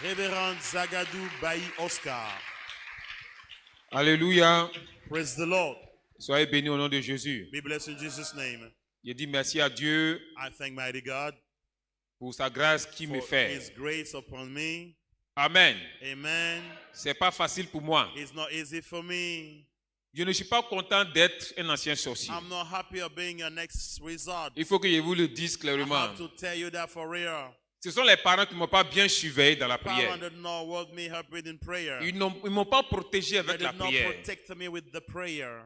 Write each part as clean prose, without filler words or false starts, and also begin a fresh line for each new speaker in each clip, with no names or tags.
Révérend Zagadou Bayi Oscar.
Alléluia.
Praise the Lord.
Soyez bénis au nom de Jésus.
Be blessed in Jesus' name.
Je dis merci à Dieu
I thank mighty God
pour sa grâce qui me
for
fait.
His grace upon me.
Amen.
Amen.
C'est pas facile pour moi.
It's not easy for me.
Je ne suis pas content d'être un ancien sorcier.
I'm not happy of being your next resort.
Il faut que je vous le dise
I
clairement.
have to tell you that for real.
Ce sont les parents qui ne m'ont pas bien surveillé dans la prière.
Parents did not work me up in prayer.
Ils ne m'ont pas protégé
They
avec la
did not
prière.
protect me with the prayer.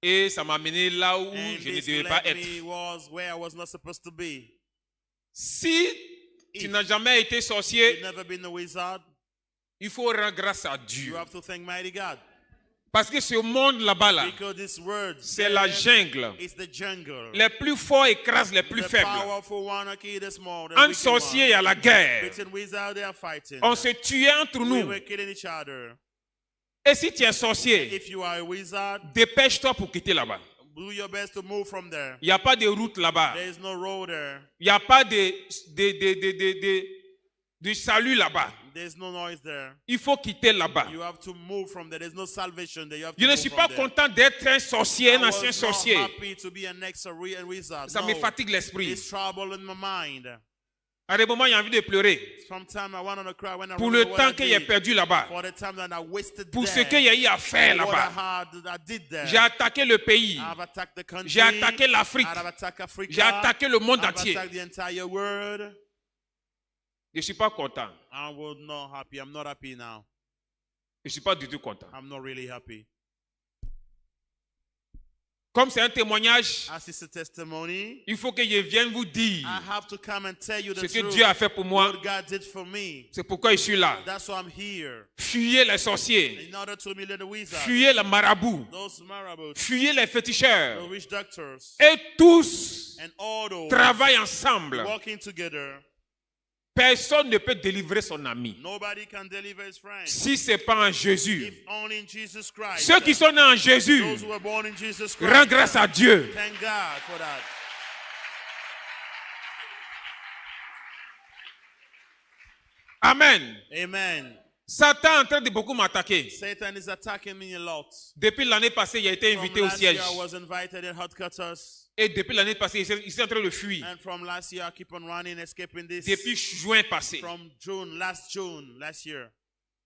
Et ça m'a amené là où
And
je ne
this
devais pas
led
être.
me was where I was not supposed to be.
Si tu
If
n'as jamais été
you've
sorcier,
never been a wizard,
il faut rendre grâce à
you
Dieu.
have to thank mighty God.
Parce que ce monde là-bas, là,
Because this word
c'est la jungle.
is the jungle.
Les plus forts écrasent les plus
The
faibles.
powerful one kill the small. The
En
wicked
sorcier, il y
one.
a la guerre.
Between wizards, they are fighting.
On se tuait entre
We
nous.
were killing each other.
Et si tu es sorcier,
If you are a wizard,
dépêche-toi pour quitter là-bas.
do your best to move from there.
Il n'y a pas de route là-bas.
There is no road there.
Il n'y a pas de salut là-bas.
There is no noise there.
Il faut quitter là-bas.
You have to move from there. There is no salvation there. You have to
Je ne
move
suis
from
pas
there.
content d'être un sorcier, un
I
ancien
was not
sorcier.
happy to be an ex-wizard.
Ça
No.
me fatigue l'esprit.
It's trouble in my mind.
À des moments, il y a envie de pleurer.
Sometimes I want to cry when I
Pour
remember
le
what
temps
I
que j'ai
did.
perdu là-bas.
For the time that I wasted
Pour ce
there.
qu'il y a eu à faire
What
là-bas.
I did there.
J'ai attaqué le pays.
I've attacked the country.
J'ai attaqué l'Afrique.
I've attacked Africa.
J'ai attaqué le monde
I've
entier.
attacked the entire world.
Je ne suis pas content.
I was not happy. I'm not happy now.
Je ne suis pas du tout content.
I'm not really happy.
Comme c'est un témoignage,
As it's a testimony,
il faut que je vienne vous dire
I have to come and tell you
ce
the
que
truth.
Dieu a fait pour moi.
What God did for me.
C'est pourquoi je suis là.
That's why I'm here.
Fuyez les sorciers.
In order to be the wizard.
Fuyez les marabouts.
Those marabouts.
Fuyez les féticheurs.
The witch doctors.
Et tous
And all those
travaillent ensemble.
working together.
Personne ne peut délivrer son ami.
Nobody can deliver his friend.
Si ce n'est pas en Jésus.
If only in Jesus Christ.
Ceux qui sont nés en Jésus,
Those who were born in Jesus Christ.
rends grâce à Dieu.
Thank God for that.
Amen.
Amen.
Satan est en train de beaucoup m'attaquer.
Satan is attacking me a lot.
Depuis l'année passée, il a été
From
invité au
last
siège.
year, I was invited in headquarters.
Et depuis l'année passée, il est en train de fuir.
And from last year, I keep on running, escaping this.
Depuis juin passé,
From June, last year.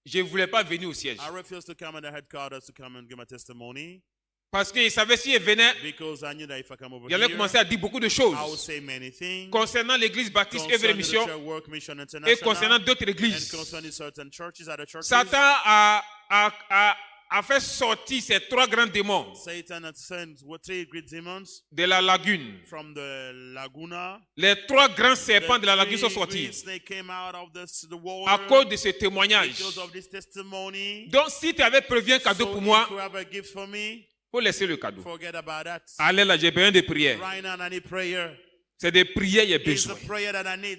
je ne voulais pas venir au siège.
I refused to come at the headquarters to come and give my testimony.
Parce qu'il savait si il venait,
Because I knew that if I come over
il allait
here,
commencer à dire beaucoup de
I
choses
would say many things.
concernant l'église baptiste Œuvre et
Concerning the
Mission
church work mission
et
international.
concernant d'autres
And
églises.
concerning certain churches, other churches.
Satan a fait sortir ces trois grands démons
Satan had sent three great demons
de la lagune.
from the Laguna.
Les trois grands serpents de la
The
lagune sont
three
sortis
great snakes came out of the
à
water
cause de ce témoignage.
because of this testimony.
Donc, si tu avais prévu un cadeau
So
pour
if
moi,
you have a gift for me,
il faut laisser le cadeau.
forget about that.
Allez là, j'ai besoin de prières.
Right now, I need prayer.
C'est des prières, j'ai
It's
besoin.
the prayer that I need.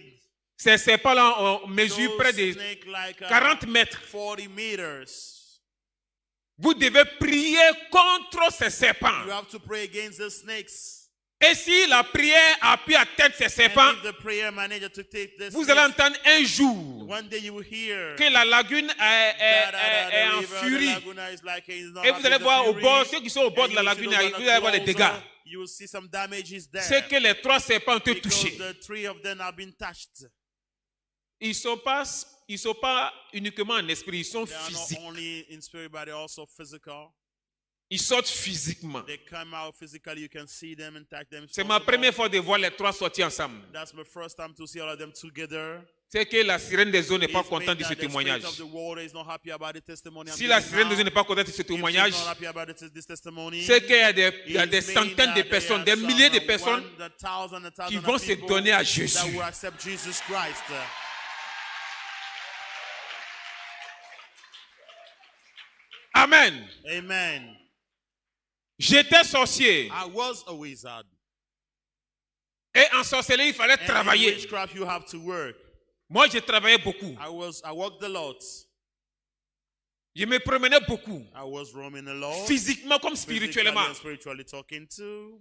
Ces serpents-là, on mesure
Those
près de
snake like
40 mètres.
40 meters.
Vous devez prier contre ces serpents.
You have to pray against the snakes.
Et si la prière a pu atteindre ces
And
serpents,
if the prayer manager to take this,
vous allez entendre un jour
one day you will hear
que la lagune est en furie. Et vous allez voir au bord, ceux qui sont au bord de la lagune, vous allez voir les dégâts.
You will see some damages there.
C'est que les trois serpents ont été
Because
touchés.
the three of them have been touched.
Ils ne sont pas uniquement en esprit, ils sont
They are
physiques.
not only in spirit, but they're also physical.
Ils sortent physiquement.
They come out physically. You can see them and touch them.
C'est ma première fois de voir les trois sortir ensemble.
That's my first time to see all of them together.
C'est que la sirène des eaux n'est pas
It's
contente de
made
ce
that the
témoignage.
spirit of the water is not happy about the testimony I'm
Si la
giving
sirène des
now.
eaux n'est pas contente de ce
If she's
témoignage,
not happy about this testimony,
c'est qu'il y a des
it's mean
centaines de
that
personnes,
there
des
are
milliers de
some
personnes
1,000
qui vont se donner à Jésus.
that will accept Jesus Christ.
Amen.
Amen.
J'étais sorcier.
I was a wizard.
Et en sorcellerie, il fallait
And in
travailler.
witchcraft, you have to work.
Moi, je travaillais beaucoup.
I worked a lot.
Je me promenais beaucoup.
I was roaming a lot.
Physiquement comme
Physically
spirituellement.
and spiritually talking too.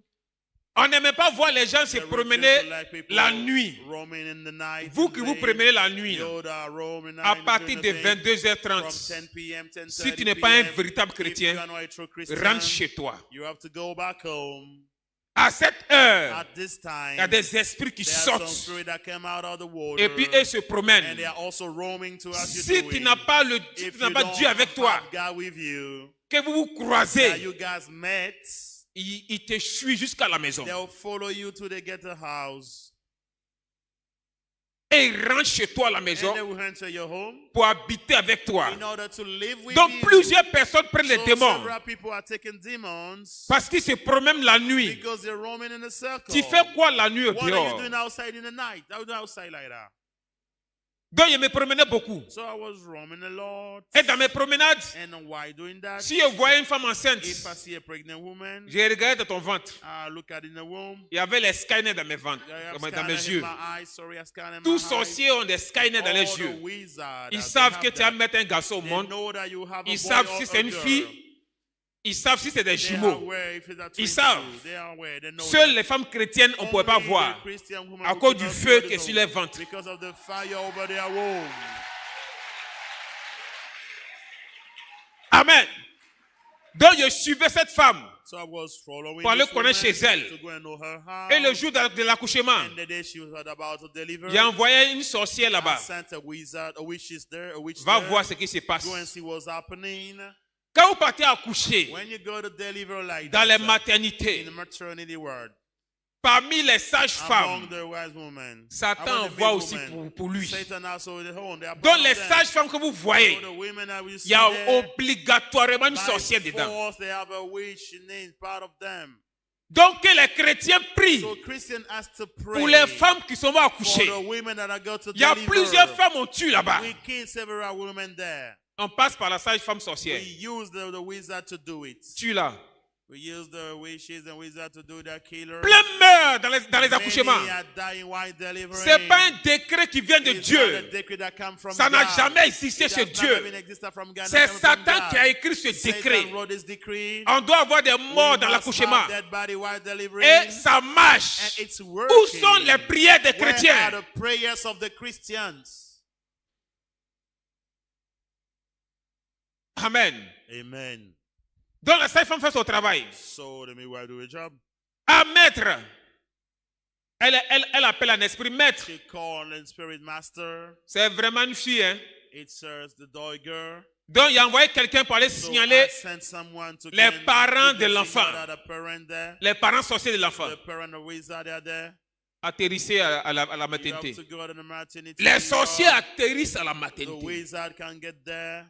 On n'aimait pas voir les gens se
They
promener
refuse to like people
la nuit.
roaming in the night,
Vous
in
qui vous
vain.
promenez la nuit, là,
You that are roaming
à
night
partir
during
de
the day,
22h30,
from 10 p.m., 10:30
si tu n'es pas un
p.m.,
véritable
if you
chrétien,
are not a true Christian,
rentre chez toi.
you have to go back home.
À cette heure,
At this time,
il y a des esprits qui
there are some
sortent
spirits that came out of the water,
et puis eux se
and
promènent.
they are also roaming to us.
Si tu n'as pas le si
If
tu n'as
you
pas
don't
Dieu avec toi,
have God with you,
que vous vous
that
croisez,
you guys met,
il te suit jusqu'à la maison.
they'll follow you till they get the house.
Et il rentre chez toi à la
And
maison
they will enter your home
pour habiter avec toi.
in order to live with
Donc
you.
plusieurs personnes prennent les
So
démons
several people are taking demons
parce qu'ils se promènent la nuit.
because they're roaming in a circle.
Tu fais quoi la nuit au
What are you
dehors?
doing outside in the night? How are you doing outside like that?
Donc je me promenais beaucoup.
So I was roaming a lot.
Et dans mes promenades,
And why doing that?
si je voyais une femme enceinte,
If I see a pregnant woman,
je regardais dans ton ventre.
I look at in the womb.
Il y avait les Skynet dans mes ventres,
I have
dans
scanner
mes
in
yeux.
my eyes. Sorry, I scan in
Tous
my eyes.
sorciers ont des Skynet dans les
All the
yeux.
wizards,
Ils
they
savent
have
que tu vas
that.
mettre un garçon au
They
monde.
know that you have a
Ils
boy
savent
or
si
a
c'est une
girl.
fille. Ils savent si c'est des
They are
jumeaux.
aware if it's a twin
Ils savent.
too. They are aware. They know
Seules
that.
les femmes chrétiennes, on ne pouvait pas
Only
voir
the Christian women
à
who
cause
could
du
not
feu
see
qui est
the
sur
womb
les ventres.
because of the fire over their womb.
Amen. Donc je suivais cette femme
So I was following
pour aller
this
connaître
woman
chez elle.
to go and know her house.
Et le jour de l'accouchement,
And the day she was about to deliver,
j'ai envoyé une sorcière
I
là-bas.
sent a wizard, a witch is there, a witch
Va
there.
voir ce qui se passe.
Go and see what's happening.
Quand vous partez accoucher
When you go to deliver like
dans
that,
les
in
maternités,
the maternity ward,
parmi les
among
sages-femmes,
the wise women,
Satan
among the
envoie
big
aussi
women,
pour lui.
Satan also with the horn. They are
Donc
part
les
of them.
sages-femmes que vous voyez,
So the women that we
il
see
y a
there,
obligatoirement une
by
sorcière dedans.
force, they have a witch in part of them.
Donc que les chrétiens prient
So Christian has to pray
pour les femmes qui sont
for
accouchées.
the women that are going to
Il y a
deliver.
plusieurs femmes on tue là-bas.
We kill several women there.
On passe par la sage-femme
We
sorcière.
use the wizard to do it.
Tue là.
We use the witches and wizards to do their killer.
Plein meurent dans les accouchements.
Many are dying while delivering.
C'est pas un décret qui vient de
It's not a
Dieu.
decree that come from
Ça n'a
God.
jamais existé
It
chez
has never
Dieu.
been existed from God,
C'est
not coming from
Satan
God.
qui a écrit ce
Satan
décret.
wrote this decree.
On doit avoir des morts dans
We must
l'accouchement.
have dead body while delivering.
Et ça
And
marche.
it's
Où
working.
sont les prières des
Where are
chrétiens?
the prayers of the Christians?
Amen.
Amen.
Donc la sage-femme fait son travail.
So the midwife do a job.
Ah, maître. Elle appelle un esprit maître.
She called the spirit master.
C'est vraiment une fille. Hein?
It serves the dog girl.
Donc il a envoyé quelqu'un pour aller
So
signaler
I sent someone to
les
go and
parents
to
de
see
l'enfant.
whether the parent there,
les parents sorciers de l'enfant.
the parent of wizard are there.
Atterrisser à la
You have
maternité.
to go to the maternity.
Les sorciers atterrissent à la
The
maternité.
wizard can get there.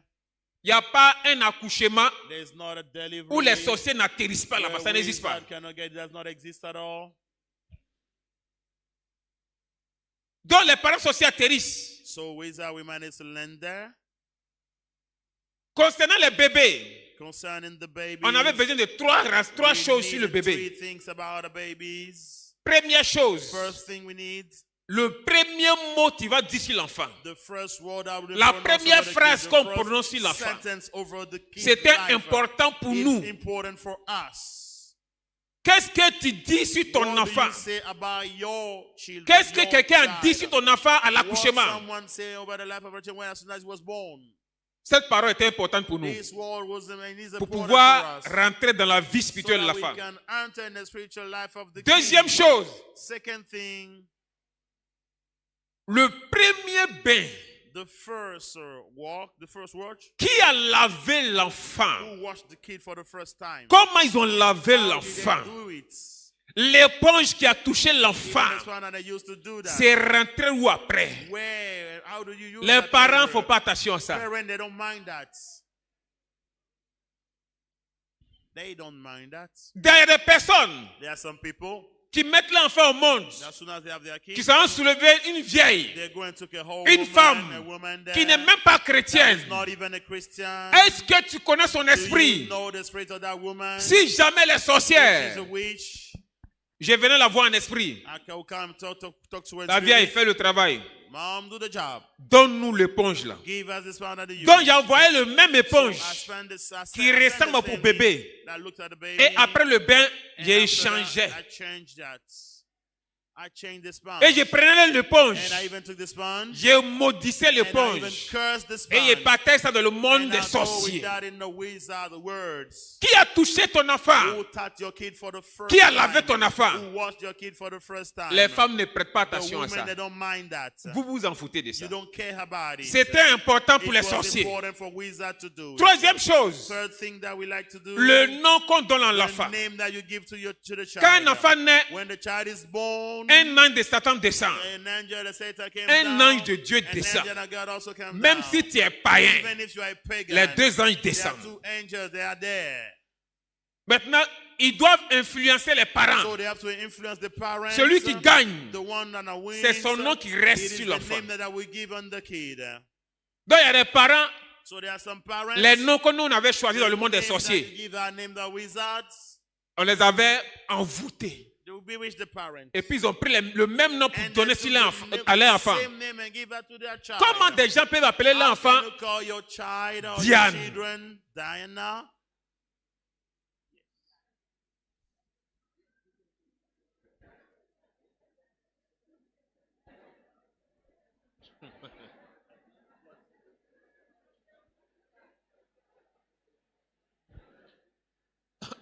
Il n'y a pas un accouchement
There's not a delivery.
où les sorciers n'atterrissent pas là-bas.
The
Ça n'existe pas.
wizard cannot get, it does not exist at all.
Donc les parents sorciers atterrissent.
So wizard women is land there.
Concernant les bébés,
Concerning the babies,
on avait besoin de trois
we
choses sur le
needed three
bébé.
things about the babies.
Première chose,
First thing we need,
le premier mot tu vas dire sur l'enfant.
the first word I would
La
pronounce
première
over the
phrase
kid, the
qu'on
first
prononce sur l'enfant.
sentence over the kid's
C'était
life
important pour
is
nous.
important for us.
Qu'est-ce que tu dis sur ton
What do
enfant?
you say about your children,
Qu'est-ce que
your
quelqu'un a dit
child?
sur ton enfant à
What
l'accouchement?
someone say over the life of a child when as soon as he was born?
Cette parole était importante pour nous.
This word was is
Pour
important
pouvoir
for us.
rentrer dans la vie
So
spirituelle de
that
la
we
femme.
can enter in the spiritual life of the
Deuxième
kid.
chose,
Second thing,
le premier bain.
the first walk, the first watch.
Qui a lavé l'enfant?
Who washed the kid for the first time?
Comment ils ont lavé
How did
l'enfant?
they do it?
L'éponge qui a touché
Even
l'enfant,
this one that they used to do that.
c'est rentré où après?
Where? How do you use
Les
that
parents ne
later?
font pas attention à ça.
Parents, they don't mind that. They don't mind that.
Il y a des personnes
There are some people,
qui mettent l'enfant au monde,
as soon as they have their
qui
kids,
sont soulevés une vieille,
they're going to take a whole
une
woman,
femme
a woman there
qui n'est même pas
that
chrétienne.
is not even a Christian.
Est-ce que tu connais son
Do you
esprit?
know the spirit of that woman?
Si jamais les
She's
sorcières,
a witch.
je venais la voir en esprit.
I can come talk to her.
La vieille
spirit.
fait le travail.
Mom, do the job.
Donne-nous l'éponge là.
Give us this one that you
Donc j'ai envoyé le même éponge qui
qui
ressemble pour bébé. Et après le bain, j'ai échangé. Et je prenais l'éponge. Je maudissais l'éponge. Et je partais ça dans le monde des sorciers. Qui a touché ton enfant? Qui a lavé ton enfant? Les femmes ne prêtent pas attention à ça. Vous vous en foutez de ça. C'était important pour les sorciers. Troisième chose, le nom qu'on donne à l'enfant. Quand un enfant naît, un ange de Satan descend. Un ange de Dieu descend. Même si tu es païen, les deux anges descendent. Maintenant, ils doivent influencer les parents. Celui qui gagne, c'est son nom qui reste sur l'enfant. Donc il y a des parents, les noms que nous on avait choisis dans le monde des sorciers, on les avait envoûtés. Et puis ils ont pris le même nom pour donner à leur enfant. Comment des gens peuvent appeler l'enfant Diane?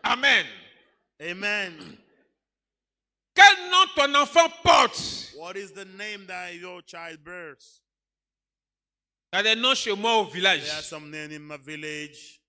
Amen.
Amen.
Quel nom ton enfant porte?
What is the name that your child bears?
Il y a des noms chez moi au village.
There are some names in my village.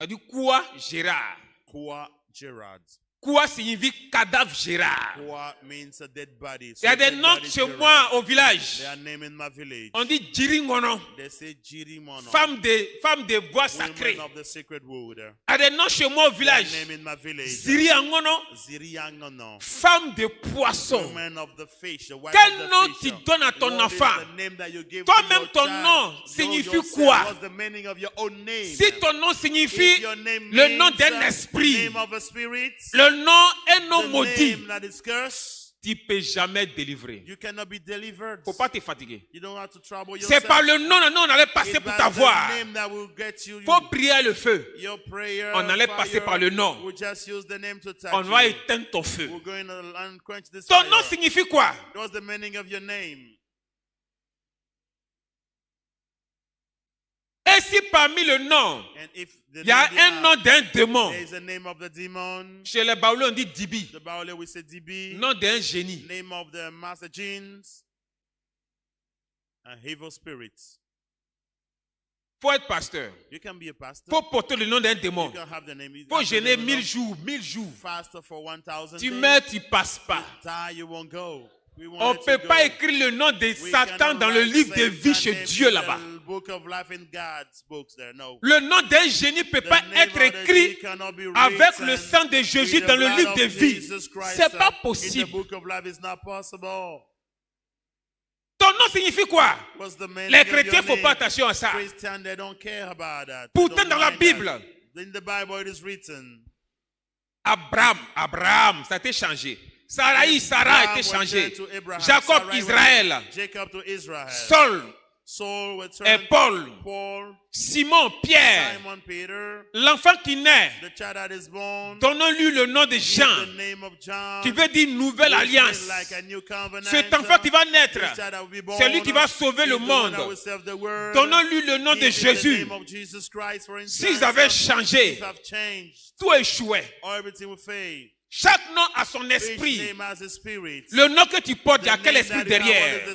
Il y a du Koua Gérard.
Koua Gerard.
Koua signifie cadavre Gérard.
Koua means a dead body.
Il y a des noms chez moi au village.
There are names in my village.
On dit Jiringono.
They say Jirimono.
Femme de bois sacré.
Women of the sacred wood.
Il y a des noms chez moi au village.
There are names in my village.
Ziriangono.
Ziriangono.
Femme de poisson.
Women of the fish.
Quel nom tu donnes à ton enfant? Toi-même, ton nom signifie quoi? Si ton nom signifie le nom d'un esprit, le nom est nom maudit, tu ne peux jamais délivrer. Il ne faut pas te fatiguer. C'est par le nom, on allait passer pour t'avoir. Il faut prier le feu. On allait passer par le nom. On va éteindre ton feu. Ton nom signifie quoi? Et si parmi le nom, il y a un nom d'un démon. Chez les Baoulés, on dit Dibi. Nom d'un génie.
Name of the master genes and evil spirits.
Faut être pasteur.
You can be a pastor.
Faut porter le nom d'un démon.
You can have the name.
Faut jeûner 1000 jours, 1000 jours.
Fast for 1000
Tu meurs, tu passes pas.
Die, you won't go.
On ne peut pas écrire le nom de Satan dans le livre de vie chez Dieu là-bas. Le nom d'un génie ne peut pas être écrit avec le sang de Jésus dans le livre de vie. Ce n'est pas possible. Ton nom signifie quoi? Les chrétiens ne font pas attention à ça. Pourtant dans la Bible, Abraham, ça a été changé. Sarah a été changé. Jacob, Israël. Saul et Paul. Simon, Pierre. L'enfant qui naît, donnons-lui le nom de Jean, qui veut dire nouvelle alliance. Cet enfant qui va naître, c'est lui qui va sauver le monde. Donnons-lui le nom de Jésus. S'ils avaient changé, tout échouait. Chaque nom a son esprit. Le nom que tu portes, il y a quel esprit derrière?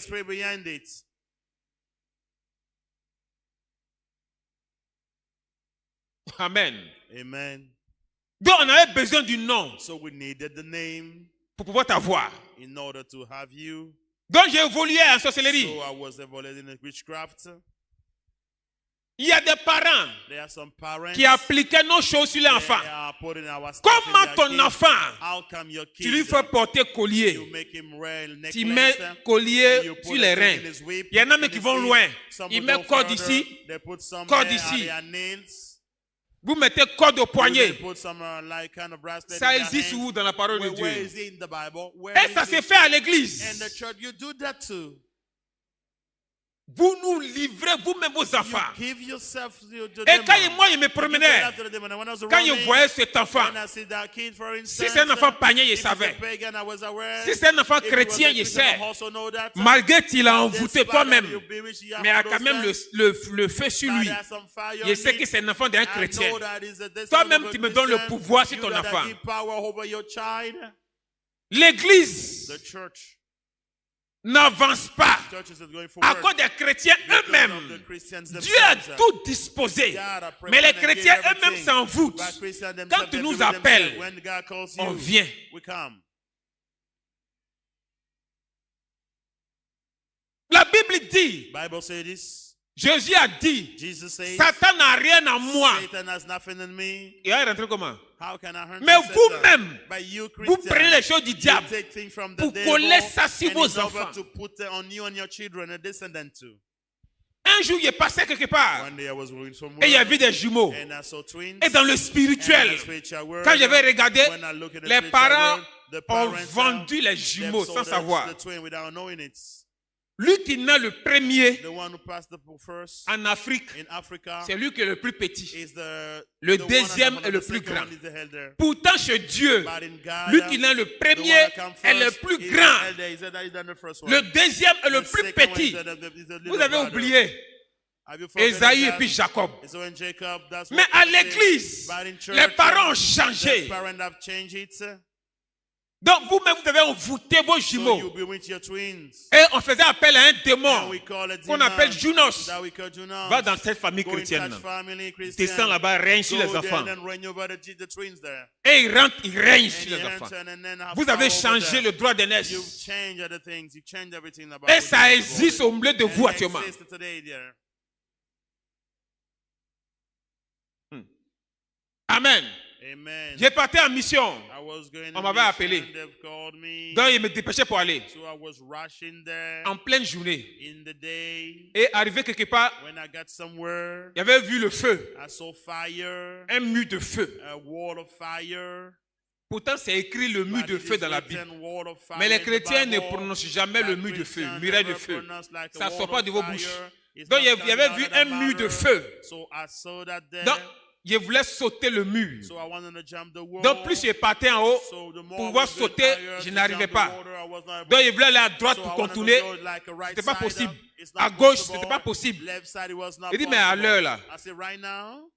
Amen.
Amen.
Donc on avait besoin du nom pour pouvoir t'avoir. Donc j'ai évolué en sorcellerie. Il y a des parents qui appliquaient nos choses sur l'enfant. Comment ton enfant, tu lui fais porter collier, tu mets collier sur les reins. Il y en a qui vont loin. Ils mettent corde ici, corde ici. Vous mettez corde au poignet.
Put some, like, kind of bracelet
Ça
in your
existe
hand.
où dans la parole de
Where
Dieu?
is it in the Bible? Where
Et
is
ça
it?
se fait à
In the
l'église.
church, you do that too.
Vous nous livrez vous-même vos enfants.
You give yourself to
Et
them.
quand moi je me
You
promenais,
give that to them. And when I was
quand je
running,
voyais cet enfant,
when I see that kid, for
si
instance,
c'est un enfant païen, je
if it's a
savais.
pagan, I was aware.
Si c'est un enfant
If it was a
chrétien, je
Christian,
sais.
I also know that.
Malgré qu'il a envoûté
Despite
toi-même,
that, you bewitch, you have
mais il a
all
quand
those
même
things,
le feu sur
but
lui.
there's some fire
Je
on
sais
it.
que c'est un enfant d'un
I
chrétien.
know that is a destiny
Toi-même,
of a
tu me donnes le
Christian.
pouvoir sur
You
ton
that
enfant.
give power over your child.
L'église
The church.
n'avance pas
Church is going
à
forward.
cause des chrétiens
Because
eux-mêmes.
of the Christians
Dieu a
themselves.
tout disposé.
God a prepared
Mais les
and gave
chrétiens
everything.
eux-mêmes s'envoûtent.
But Christians themselves,
Quand tu
they
nous
do it
appelles,
themselves. When God calls
on
you,
vient.
we come.
La Bible dit,
Bible says this.
Jésus a dit,
Jesus says,
Satan n'a rien en moi.
Satan has nothing in me.
Il va rentrer comment?
How can I hurt
Mais
Satan?
vous-même,
But you,
vous
Christians,
prenez les choses du
you
diable
take things from the
pour
devil
coller ça sur
and
vos
in order
enfants.
to put it on you and your children and descendants too.
Un jour, il passait quelque part
One day I was going somewhere
et il y avait des jumeaux.
and I saw twins.
Et dans le
And
spirituel,
in the spiritual world,
quand j'avais regardé,
when I look at the
les
spiritual
parents
world, the
ont
parents,
vendu les
they've
jumeaux
sold
sans savoir.
the twin without knowing it.
Lui qui naît le premier
The one who passed the first
en Afrique,
in Africa
c'est lui qui est le plus petit.
is
Le
the
deuxième
one,
est le
the
plus
second
grand.
one is the elder.
Pourtant, chez Dieu,
But in God,
lui qui naît le
the
premier
one that come
est le
first
plus
is
grand.
the elder. He said that he's done the first one.
Le deuxième est le
The
plus
second one
petit.
is the little
Vous avez
brother.
oublié
Have you forgotten
Esaïe et
that?
puis Jacob.
So in Jacob, that's
Mais
what
à
it says.
l'église,
But in church,
les parents ont
the
changé.
parents have changed it.
Donc vous-même, vous avez envoûté vos
So
jumeaux.
you bewitch your twins.
Et on faisait appel à un
And
démon
we call it
qu'on
demon,
appelle Junos.
that we call Junos.
Va dans cette famille
Go in
chrétienne.
church family, Christian.
Descends là-bas, règne sur
Go
les
there
enfants.
and reign over the twins there.
Et il rentre, il règne
And
sur
you
les enfants.
enter and then have
Vous
power
avez
over
changé
them.
le droit
You've
d'aînesse.
changed other things. You change everything about
Et
it.
ça existe au milieu de vous
And it
actuellement.
exists today there.
Amen.
Amen.
J'ai parti en mission.
I was going
On
on
m'avait
mission,
appelé.
they've called me.
Donc il me dépêchait pour aller.
So I was rushing there
En pleine journée.
in the day.
Et arrivé quelque part,
When I got somewhere,
il y avait vu le feu.
I saw fire,
Un mur de feu.
a wall of fire.
Pourtant, c'est écrit le mur
But
de
it
feu
is
dans la
written
Bible.
wall of fire
Mais les
in the
chrétiens ne
Bible.
prononcent jamais le
But
mur de feu,
Christians
muraille de
never
feu.
pronounce like a
Ça ne
wall
sort pas
of
de vos
fire.
bouches.
It's
Donc,
not
il y
coming
avait
out
vu
of the
un mur de
matter.
feu.
So I saw that there.
Donc, je voulais sauter le mur.
So I wanted to jump the wall.
Donc, plus je partais en haut,
So the more
pour
I
pouvoir
was going
sauter,
higher
je
to
n'arrivais
jump the
pas.
water, I was not able.
Donc, je voulais aller à droite
So
pour
I wanted to
contourner.
go like a right
C'était pas
side
possible.
up. It's not
À gauche,
possible.
c'était pas possible.
Left side, it was not
Il dit, mais à
possible.
l'heure là,
I said, right now,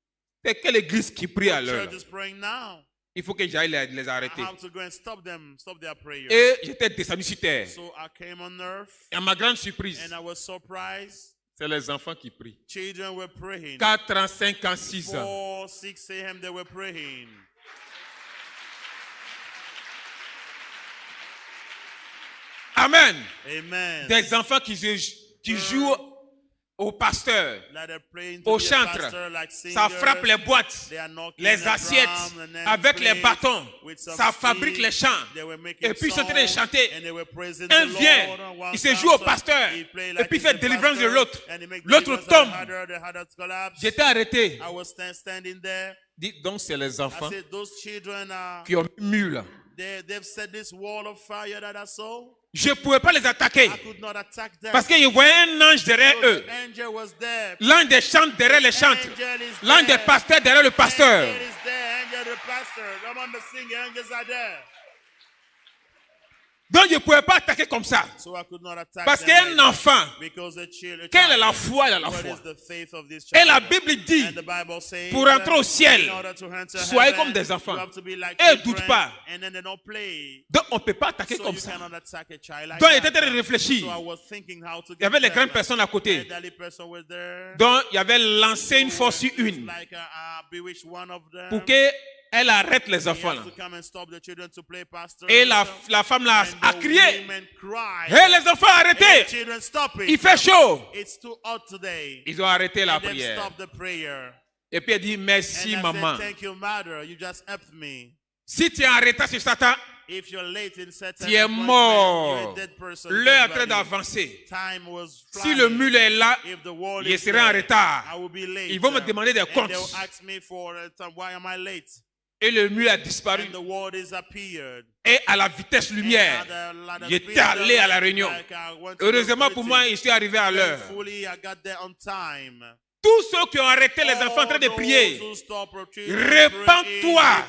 c'est quelle église qui prie à
the
l'heure
church
là?
is praying now.
Il faut que j'aille les
I
arrêter.
have to go and stop them, stop their prayer.
Et j'étais descendu sur terre.
So I came on earth
Et à ma grande surprise,
and I was surprised.
c'est les enfants qui prient.
Children were praying.
4 ans, 5 ans, 6 ans.
4, 6 a.m. they were praying.
Amen.
Amen.
Des enfants qui jouent au pasteur,
Like they're praying to
au
be a
chantre.
pastor, like
Ça
singers.
frappe les boîtes,
They are knocking
les
the
assiettes,
drum and then
avec les
play
bâtons.
with some
Ça
stick.
fabrique les chants.
They were making
Et puis ils sont en train de
songs
chanter.
and they were praising
Un
the
vient,
Lord. One
il se
comes
joue au
up,
pasteur.
he play
Et
like
puis il
he's
fait
the
délivrance de
pastor,
l'autre.
and he make
L'autre
deliverance of
tombe.
the other collapse.
J'étais arrêté.
I was standing there.
Dites donc, c'est les
I
enfants
said, those children are,
qui ont mis mur là.
they've set this wall of fire that I saw.
Je ne pouvais pas les attaquer.
I could not attack them.
Parce qu'il voyait un ange derrière
So
eux.
the angel was there.
L'ange des chantres derrière les chantres.
Angel is
L'ange des
there.
pasteurs derrière le pasteur.
Angel is there. Angel the pastor. Come on, the singing angels are there.
Donc je ne pouvais pas attaquer comme ça.
So I could not attack
Parce
them
qu'un
like that.
enfant,
Because the child,
quelle est la foi? Il a la
what
foi.
is the faith of this
Et
child?
la Bible dit,
And the Bible says
pour entrer au ciel,
in order to enter
soyez
heaven,
comme des enfants.
you have to be like
Et ne
children,
doute pas.
and then they don't play.
Donc on ne peut pas attaquer
So
comme
you
ça.
cannot attack a child like
Donc il
that.
était en train de réfléchir.
So I was thinking how to
Il y avait les
get
grandes
them.
personnes à côté.
Elderly person was there.
Donc il y avait lancé une fois sur
It was
une
like bewitch one of them.
pour qu'elle arrête les
He
enfants
has
là.
to come and stop the children to play pastor.
Et la femme là
And
a
the
crié.
women cried.
Hé les enfants,
Hey,
arrêtez!
children, stop it.
Il fait chaud.
It's too hot today.
Ils ont arrêté la
And they've
prière.
stopped the prayer.
Et puis elle dit merci
And I
maman.
said, thank you, mother. You just helped me.
Si tu es en retard sur Satan, tu es mort. L'heure est en train d'avancer. Si le mule est là, je serai en retard. Ils vont me demander des comptes. Et le mule a disparu. Et à la vitesse lumière, j'étais allé à la réunion. Heureusement pour moi, je suis arrivé à l'heure. Tous ceux qui ont arrêté les enfants en train de prier, repens-toi.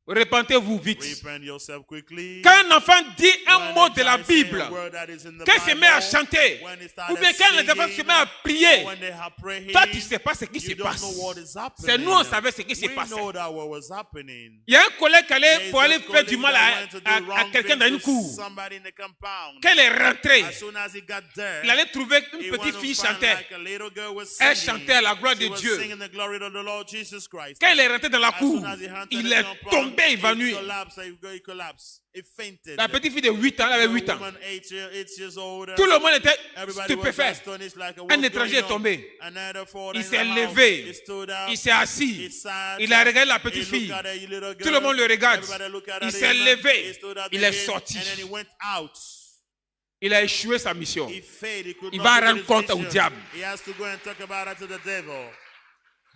Repentez-vous vite. Quand un enfant dit un mot de la Bible, quand il se met à chanter, ou bien quand les enfants se mettent à prier, toi tu ne sais pas ce qui se passe. C'est nous on savait ce qui se passait. Il y a un collègue qui allait pour aller faire du mal à quelqu'un dans une cour. Quand il est rentré, il allait trouver une petite fille chantait. Elle chantait à la gloire de Dieu. Quand il est rentré dans la cour, il est tombé évanoui. La petite fille de 8 ans, elle avait 8 ans. Tout le monde était stupéfait. Un étranger est tombé. Il s'est levé. Il s'est assis. Il a regardé la petite fille. Tout le monde le regarde. Il s'est levé. Il est sorti. Il a échoué sa mission. Il va rendre compte au diable.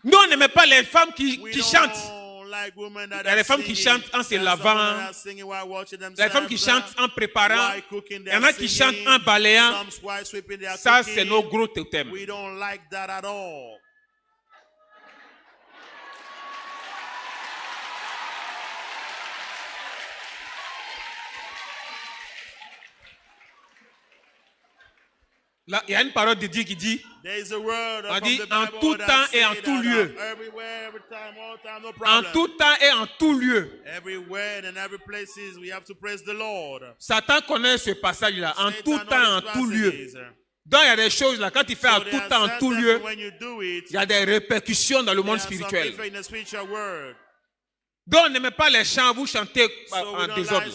Nous, on n'aimait pas les femmes qui chantent. Il y a les femmes qui chantent en se lavant. Les femmes qui chantent en préparant. Il y en a qui chantent en balayant. Ça, c'est nos gros totems. Là, il y a une parole de Dieu qui dit, on dit en tout temps et en tout lieu. En tout temps et en tout lieu. Satan connaît ce passage-là. En tout temps et en tout lieu. Donc il y a des choses là, quand tu fais en tout temps, en tout lieu, il y a des répercussions dans le monde spirituel. Donc on n'aimait pas les chants, vous chantez en désordre.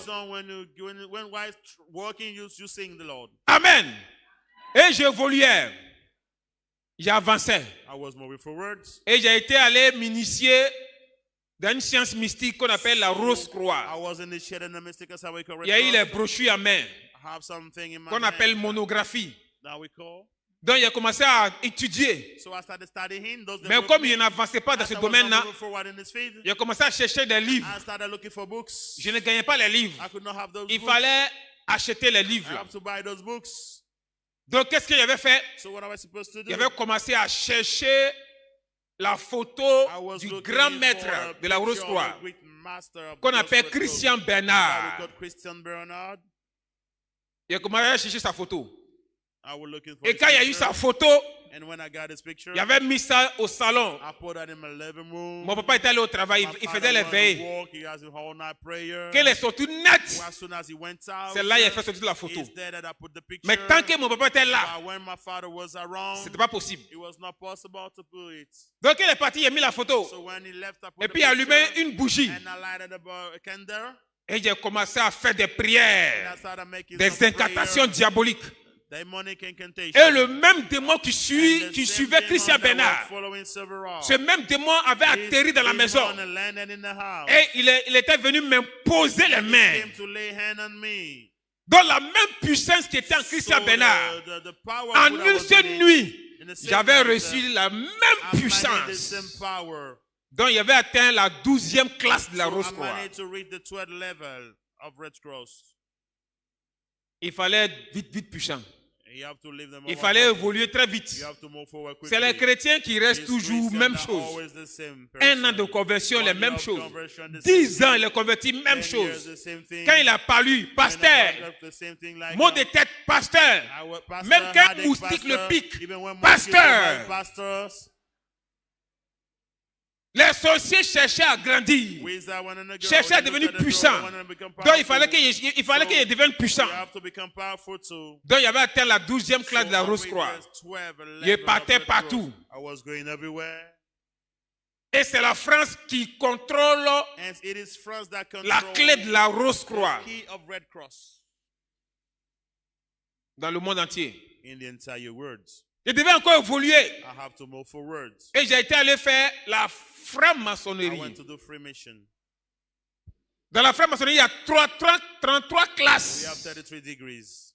Amen. Et j'évoluais, j'avançais. Et j'ai été allé m'initier dans une science mystique qu'on appelle la Rose-Croix. Il y a eu les brochures à main qu'on appelle monographie. Donc il a commencé à étudier. Mais comme il n'avançait pas dans ce domaine-là, il a commencé à chercher des livres. Je ne gagnais pas les livres. Il fallait acheter les livres. Donc, qu'est-ce qu'il avait fait? Il avait commencé à chercher la photo du grand maître de la Rose-Croix, qu'on appelle Christian Bernard. Il a commencé à chercher sa photo. Et quand il y a eu sa photo, il avait mis ça au salon. Mon papa était allé au travail, il faisait les veillées. Quand il est sorti net, c'est là qu'il a fait sortir la photo. Mais tant que mon papa était là, ce n'était pas possible. Donc il est parti, il a mis la photo. Et puis il a allumé une bougie. Et il a commencé à faire des prières, des incantations diaboliques. Et le même démon qui suivait Christian Bernard, ce même démon avait atterri dans la maison. Et il était venu m'imposer les mains. Dans la même puissance qui était en Christian Bernard, en une seule nuit, j'avais reçu la même puissance. Donc il avait atteint la 12e classe de la Rose-Croix. Il fallait être vite puissant. Il fallait évoluer très vite. C'est les chrétiens qui restent toujours même chose. 1 an de conversion, les mêmes choses. 10 ans, il est converti, même chose. Quand il a parlé, pasteur, mot de tête, pasteur. Même quand un moustique le pique, pasteur. Les sorciers cherchaient à grandir, cherchaient à devenir puissants. Donc il fallait qu'ils deviennent puissants. Donc il y avait atteint la 12e classe de la Rose-Croix. Il partait partout. Et c'est la France qui contrôle la clé de la Rose-Croix dans le monde entier. Je devais encore évoluer. Et j'ai été allé faire la franc-maçonnerie. Dans la franc-maçonnerie, il y a 33
We have
classes.
33 degrees.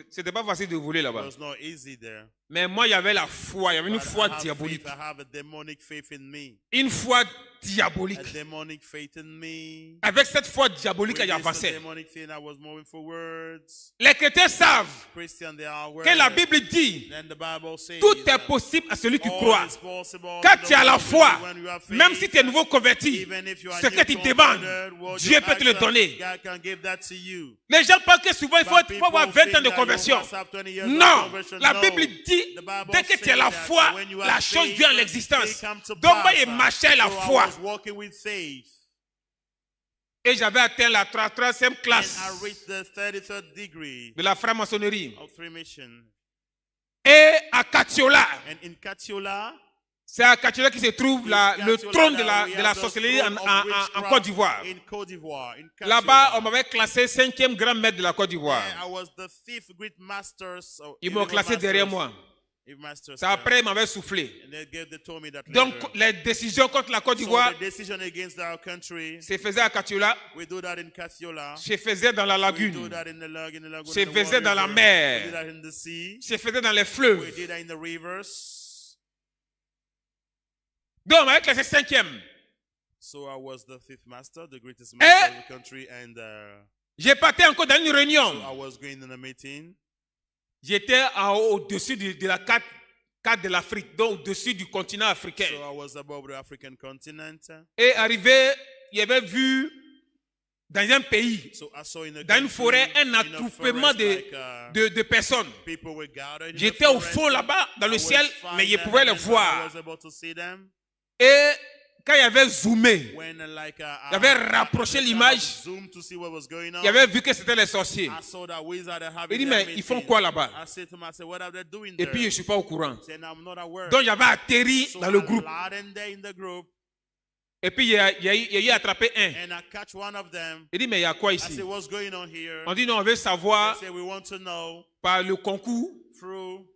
C'était pas facile de voler
It
là-bas.
was not easy there.
Mais moi, il y avait la foi. Il y avait une
But
foi
I have
diabolique.
faith, I have a demonic faith in me.
Une foi
A
diabolique.
demonic faith in me.
Avec cette foi diabolique,
With
il
this
avançait.
demonic thing, I was moving forwards.
Les chrétiens savent
Christian, they are aware.
que la Bible dit
Then the Bible says,
tout est possible à celui qui
all
croit.
is possible
Quand
to
tu as
the
la
one
foi,
when you have faith,
même si tu es nouveau converti,
even if you are
ce que tu
new
demandes,
converted, what
Dieu
you
peut te le
ask,
donner.
God can give that to you.
Les gens pensent que souvent il faut
But
avoir
people
20 ans
think
de
that
conversion.
you must have 20 years of
Non,
conversion.
la
No.
Bible dit,
The Bible
dès que tu as la
says
foi,
that when you have
la chose
faith,
vient en
they
l'existence.
come to
Donc moi,
pass.
il marchait la
So I
foi.
was walking with faith.
Et j'avais atteint la 33e
And
classe
I reached the 33rd degree
de la franc-maçonnerie.
of Freemason.
Et à Katiola,
And in Katiola,
c'est à Katiola qui se trouve le
Katiola,
trône de
we
la
have the
sorcellerie
throne of
en
witchcraft
Côte d'Ivoire.
in Côte d'Ivoire. In
Là-bas, on
Katiola.
m'avait classé 5e grand maître de la Côte d'Ivoire.
There I was the fifth great master. So
Ils m'ont classé derrière moi. C'est après, ils m'avaient soufflé. Donc, les décisions contre la Côte d'Ivoire se faisaient à Katiola, se faisaient dans la lagune, se faisaient dans la mer, se faisaient dans les fleuves. Donc, on m'avait classé 5e.
So I was the fifth master, the greatest master of the country, and
j'ai parti encore dans une réunion.
so I was going in a meeting.
J'étais au-dessus de la carte de l'Afrique, donc au-dessus du continent africain.
So I was above the African continent.
Et arrivé, il avait vu dans un pays,
So I saw in a
dans une
country,
forêt, un
in a
attroupement
forest, like,
de personnes.
people were gathered in the
J'étais au
forest.
fond là-bas, dans
I
le
was
ciel,
far
mais je
down
pouvais les
and I
voir.
was able to see them.
Et quand il avait zoomé,
When, like,
il avait rapproché l'image,
zoom to see what was going on.
il avait vu que c'était les sorciers.
I saw that wizard having
Il dit,
their
mais ils font
meeting.
quoi là-bas?
I said to myself, what are they doing
Et
there?
puis je ne suis pas au courant.
Then I'm not aware.
Donc j'avais atterri
So
dans le
I
groupe.
landed there in the group,
Et puis il y a eu attrapé un.
and I catch one of them.
Il dit, mais il y a quoi
I
ici?
said, what's going on here?
On dit, non, on veut
They
savoir
said, we want to know
par le concours
through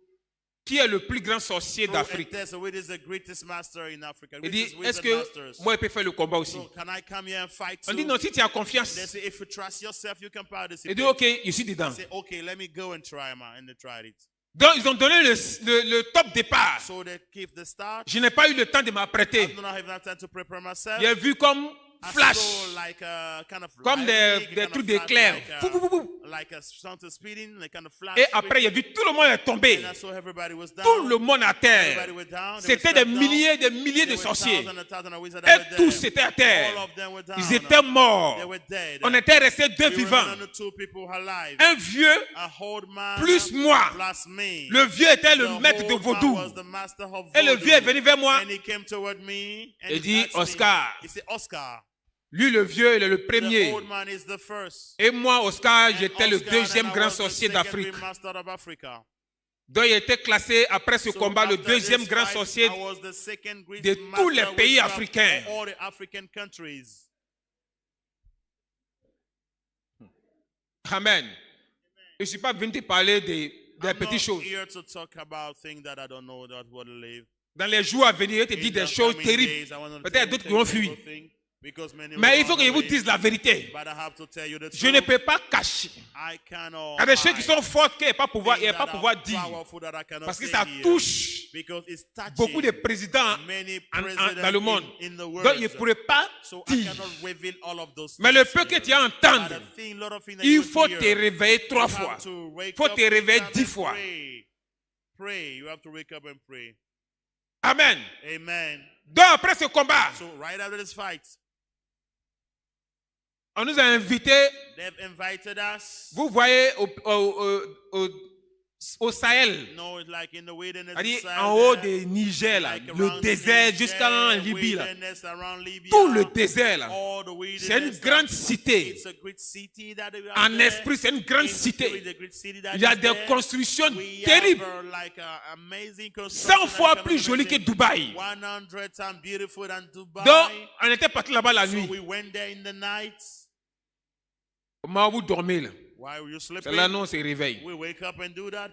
qui est le plus grand sorcier
a
d'Afrique.
test, which is the greatest master in Africa.
Il
Which
dit,
is
est-ce
wizard
que
masters.
moi, je peux faire le combat aussi?
So can I come here and fight
On dit,
too?
non, si tu as
They
confiance.
say, if you trust yourself, you can
Il
participate.
dit, ok, je suis
I
dedans.
say, okay, let me go and try, man. And they tried it.
Donc, ils ont donné le top départ.
So they keep the start.
Je n'ai pas eu le temps de
I
m'apprêter.
do not have enough time to prepare myself.
J'ai vu comme
I
flash,
saw like a kind of
comme
lightning,
des
kind of
trucs
flash,
d'éclairs.
like
Fou, fou, fou, fou.
like a something speeding, like kind of flash.
Et après, j'ai vu tout le monde est tombé.
And I saw everybody was down.
Tout le monde à terre.
Everybody was down. They
C'était
were
des
struck down.
milliers
There
de
were
sorciers.
thousands and thousands of wizards
Et
that were
tous
there.
étaient à terre.
All of them were down.
Ils étaient morts.
They were dead.
On était restés deux
We were
vivants.
only two people alive.
Un vieux
A old man
plus moi.
plus me.
Le vieux était le
The
maître de
old man
vaudou.
was the master of
Et le
voodoo.
vieux est venu vers moi.
And he came toward me and
Il
he
dit,
asked me,
Oscar.
he said, Oscar,
Lui, le vieux, il est le
the
premier.
old man is the first.
Et moi, Oscar, j'étais le
Oscar,
deuxième
and I
grand
was the
sorcier
second
d'Afrique.
great master of Africa.
Donc, il était classé après ce
So
combat le
after
deuxième
this
grand
fight,
sorcier
I was the second great
de tous les
master
pays
witchcraft
africains.
of all the African countries.
Amen. Je ne suis pas venu te parler des
I'm
petites
not
choses.
here to talk about things that I don't know that will live.
Dans les jours à venir, je te dis
In
des
the
choses
coming
terribles.
days, I want to
Peut-être
tell you
d'autres qui vont
terrible
fuir.
things, because many
Mais
will
il faut que je
run
vous
away.
dise la vérité.
But I have to tell you the
Je ne
truth.
peux pas cacher.
I cannot
Il y a des choses qui
hide
sont fortes qu'il n'y a pas pouvoir,
things that are
dire.
powerful that I cannot
Parce que
say
ça
here.
touche
Because it's touching
beaucoup de présidents
many
dans
presidents
le monde.
in the
Donc,
world.
je ne pourrais pas
So I
dire.
cannot reveal all of those
Mais le
things
peu que
here.
tu as
But
entendu,
the thing, lot of things that
il
you
faut
hear,
te réveiller 3
you
fois.
have to wake
Il faut
up,
te
wake
réveiller
up
10
and
fois.
pray. Pray. You have to wake up and pray.
Amen.
Amen.
Donc, après ce combat,
So right after this fight,
on nous a invités,
they've invited us.
vous voyez, au Sahel,
No, it's like in the wilderness.
c'est-à-dire
inside
en haut
there,
du Niger, là,
like
le
around
désert
Niger,
jusqu'en Libye. Là.
wilderness around Libya,
Tout le désert, là.
all the wilderness,
C'est une grande cité.
It's a great city that we have
En
there.
esprit, c'est une grande
In spirit,
cité.
the great city that
Il y a
is
des
there.
constructions
We
terribles,
have, like, amazing
100
construction
fois
that
plus
can
jolies que
imagine.
Dubaï.
100 times beautiful than Dubai.
Donc, on était parti là-bas la
So
nuit.
we went there in the night.
Comment vous dormez là?
While you
C'est là,
sleeping,
nous, on se réveille.
we wake up and do that.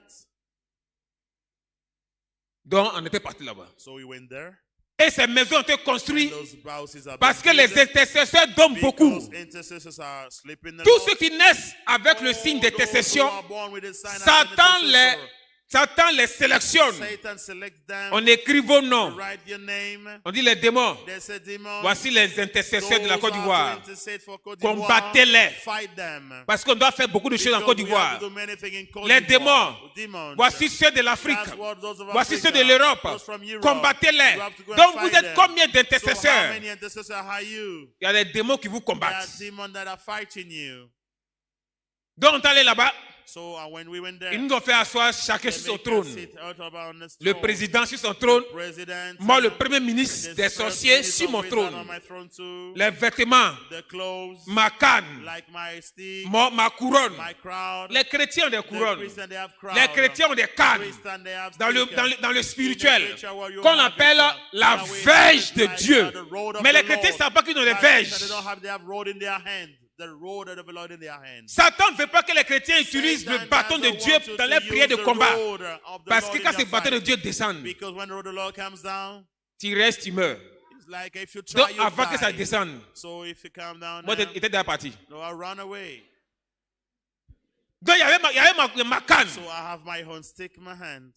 Donc, on était parti là-bas.
So we went there.
Et ces maisons ont été construites parce que les intercesseurs dorment beaucoup. Tous ceux qui naissent avec le signe d'intercession, Satan les sélectionne. On écrit vos noms. On dit les démons. Voici les intercesseurs de la Côte d'Ivoire. Combattez-les. Parce qu'on doit faire beaucoup de choses en Côte d'Ivoire. Les démons. Voici ceux de l'Afrique. Voici ceux de l'Europe. Combattez-les. Donc vous êtes combien d'intercesseurs? Il y a des démons qui vous combattent. Donc on est allé là-bas. Ils nous ont fait asseoir chacun sur son trône. Le président sur son trône. Moi, le premier ministre des sorciers sur mon trône. Les vêtements, ma canne, ma couronne. Les chrétiens ont des couronnes. Les chrétiens ont des cannes. Dans le spirituel, qu'on appelle la verge de Dieu. Mais les chrétiens ne savent pas qu'ils ont des verges. Satan ne veut pas que les chrétiens utilisent le bâton de Dieu dans les prières de combat. Parce que quand ce bâton de Dieu descend, tu restes, tu meurs. Donc avant que ça descende, moi j'étais déjà parti. Donc il y avait ma canne.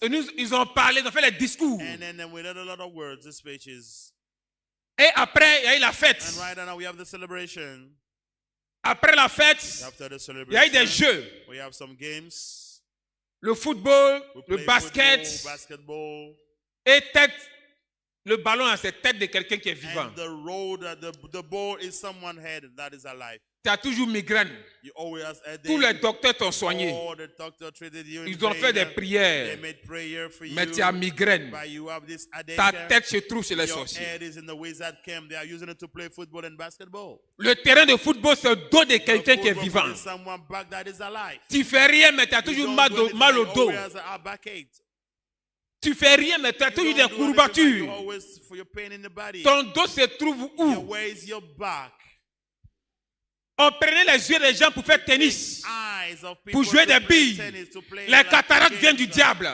Et ils ont parlé, ils ont fait les discours. Et après, il y a eu la fête. Après la fête, il y a eu des jeux. Le football, le basket, et tête, le ballon à cette tête de quelqu'un qui est vivant. Tu as toujours migraine. Tous les docteurs t'ont soigné. Ils ont fait des prières. Mais tu as migraine. Ta tête se trouve chez les sorciers. Le terrain de football, c'est le dos de quelqu'un qui est vivant. Tu fais rien, mais tu as toujours mal au dos. Tu fais rien, mais tu as toujours des courbatures. Ton dos se trouve où? On prenait les yeux des gens pour faire tennis, pour jouer des billes. Les cataractes viennent du diable.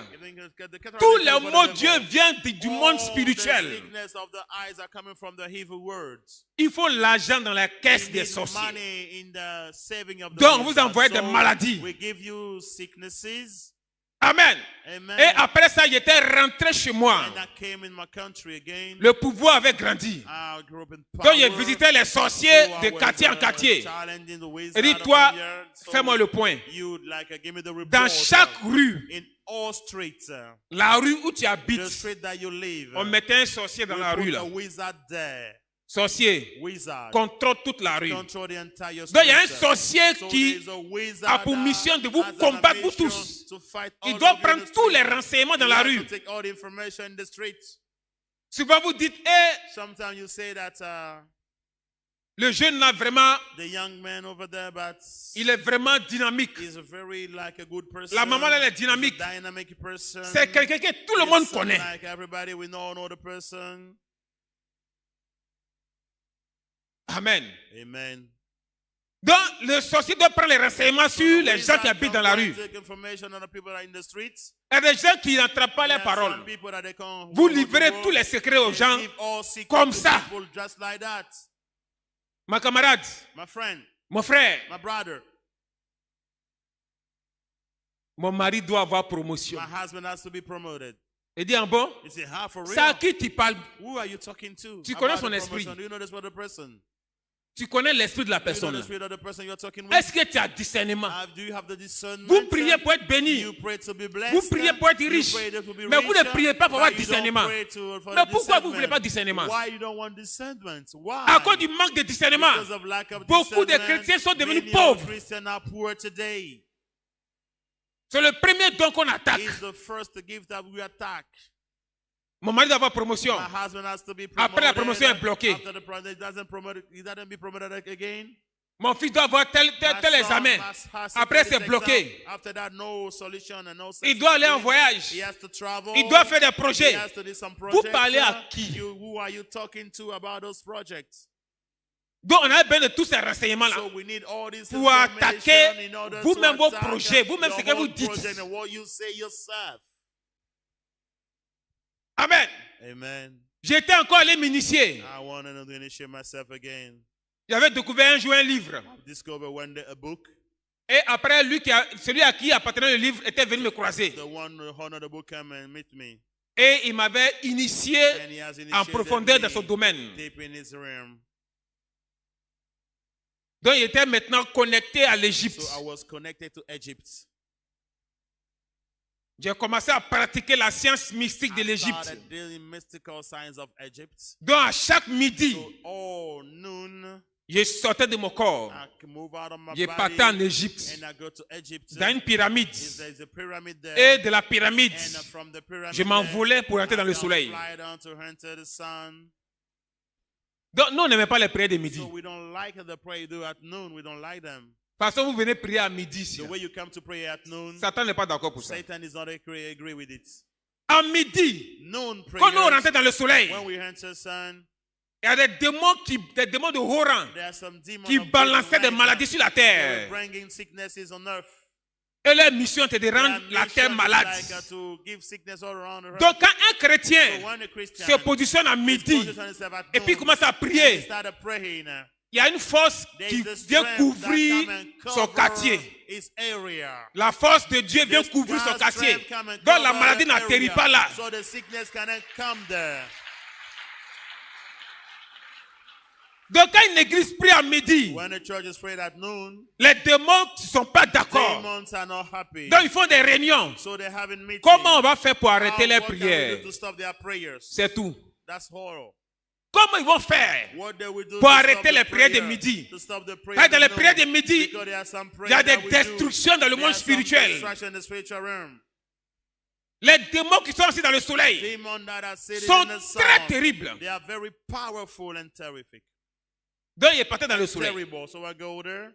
Tous les mots Dieu viennent du monde spirituel. Il faut l'argent dans la caisse des sorciers. Donc, vous envoyez des maladies. Amen. Et après ça, j'étais rentré chez moi. Le pouvoir avait grandi. Donc, j'ai visité les sorciers de quartier en quartier. Et dit, toi, fais-moi le point. Dans chaque rue, la rue où tu habites, on mettait un sorcier dans la rue là. Sorcier contrôle toute la rue. Donc il y a un sorcier qui a pour mission de vous combattre vous tous. Il doit prendre tous les renseignements dans la rue. Souvent vous dites, le jeune là vraiment, il est vraiment dynamique. La maman elle est dynamique. C'est quelqu'un que tout le monde connaît. Amen.
Amen.
Donc, le sorcier doit prendre les renseignements sur les gens qui habitent dans la rue. Il y a des gens qui n'attrapent pas les paroles. Vous livrez tous les secrets aux gens comme ça. Ma camarade, mon frère, mon mari doit avoir promotion. Il dit en bon, c'est à qui tu parles? Tu connais son esprit. Tu connais l'esprit de la personne. Est-ce que tu as discernement? Vous priez pour être béni. Vous priez pour être riche. Mais vous ne priez pas pour avoir discernement. Mais pourquoi vous ne voulez pas discernement? À cause du manque de discernement, beaucoup de chrétiens sont devenus pauvres. C'est le premier don qu'on attaque. Mon mari doit avoir promotion. Après la promotion est bloquée. Mon fils doit avoir tel examen. Après c'est bloqué. Il doit aller en voyage. Il doit faire des projets. Vous parlez à qui? Donc on a besoin de tous ces renseignements là pour attaquer vous-même vos projets, vous-même ce que vous dites. Amen.
Amen.
J'étais encore allé m'initier.
I wanted to initiate myself again.
J'avais découvert un jour un livre.
I discovered one day a book.
Et après, celui à qui appartenait le livre était venu me croiser.
The one who honored the book came and meet me.
Et il m'avait initié
And he has
en
initiated
profondeur dans
me
son domaine.
deep in his realm.
Donc il était maintenant connecté à l'Égypte.
So I was connected to Egypt.
J'ai commencé à pratiquer la science mystique de
I
l'Égypte.
started dealing mystical signs of Egypt.
Donc à chaque midi,
So all noon,
je sortais de mon corps.
I can move out of my
Je
body
partais en Égypte,
and I go to Egypt.
dans une pyramide.
There's a pyramid there.
Et de la pyramide,
And from the pyramid
je m'envolais pour entrer dans le soleil.
fly down to enter the sun.
Donc nous, on n'aimait pas les prières de midi.
So we don't like the prayer you do at noon. We don't like them.
Parce que vous venez prier à midi ici.
The way you come to pray at noon,
Satan n'est pas d'accord pour ça.
Satan is not agree with it.
À midi,
Noon
quand nous
prayers,
rentrons dans le soleil,
when we enter sun,
il y a des démons de haut rang
there are some demons
qui
of
balançaient des
great
maladies sur la
rank. They were
terre.
bringing sicknesses on earth.
Et leur mission était de rendre
Their
la terre
mission is
malade.
like, to give sickness all around the earth.
Donc quand un chrétien
So when a Christian
se positionne à midi
positions himself at
et puis
noon,
commence à
and he
prier,
started praying,
il y a une force
there
qui
is a
vient
strength
couvrir
that come and
son
cover
quartier.
his area.
La force de Dieu vient
This
couvrir son
God's
quartier.
strength come and
Donc la
cover
maladie
the
n'atterrit
area,
pas là.
So the sickness cannot come there.
Donc quand une église prie à midi,
When the church is prayed at noon,
les démons ne sont pas d'accord.
demons are not happy.
Donc ils font des réunions.
So they have a meeting.
Comment on va faire pour arrêter
What
les
can we
prières?
do to stop their prayers?
C'est tout.
That's horror.
Comment ils vont faire
What they will do
pour
to
arrêter
stop
les
the
prières de
prayer,
midi?
to stop the prayer
Car dans les
at noon?
prières de midi,
Because there are some
il y a
prayers
des
that we do.
destructions dans le
There
monde
are some
spirituel.
destruction in the spiritual realm.
Les démons qui sont assis dans le soleil
Demons that are sitting
sont
in the sun,
très terribles.
they are very powerful and terrific.
Donc il est parti dans le soleil.
Terrible. So I go there,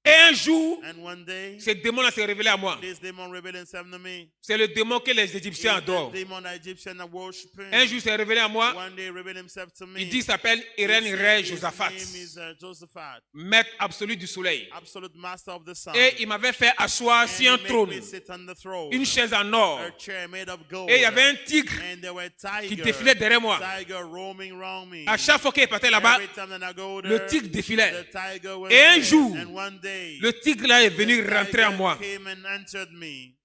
Et un jour,
and one day,
ce démon-là s'est révélé à moi.
this demon revealed himself to me.
C'est le démon que les Égyptiens
He's the
adorent.
demon that Egyptians are worshiping.
Un jour, il s'est révélé à moi.
One day revealed himself to me.
Il dit, il s'appelle Irène
His
Ré
name
Josaphat,
is Josaphat,
maître absolu du soleil.
absolute master of the sun.
Et il m'avait fait asseoir
And
sur un
he made
trône,
me sit on the throne,
une chaise en or.
a chair made of gold.
Et il y avait un tigre
And there were
qui
tigers,
défilait derrière moi.
tiger roaming around me.
À chaque fois qu'il partait là-bas,
Every time that I go there,
le tigre défilait.
the tiger was
Et un
there.
jour,
And one day,
le tigre là est
the
venu rentrer en
tiger
moi.
came and entered me.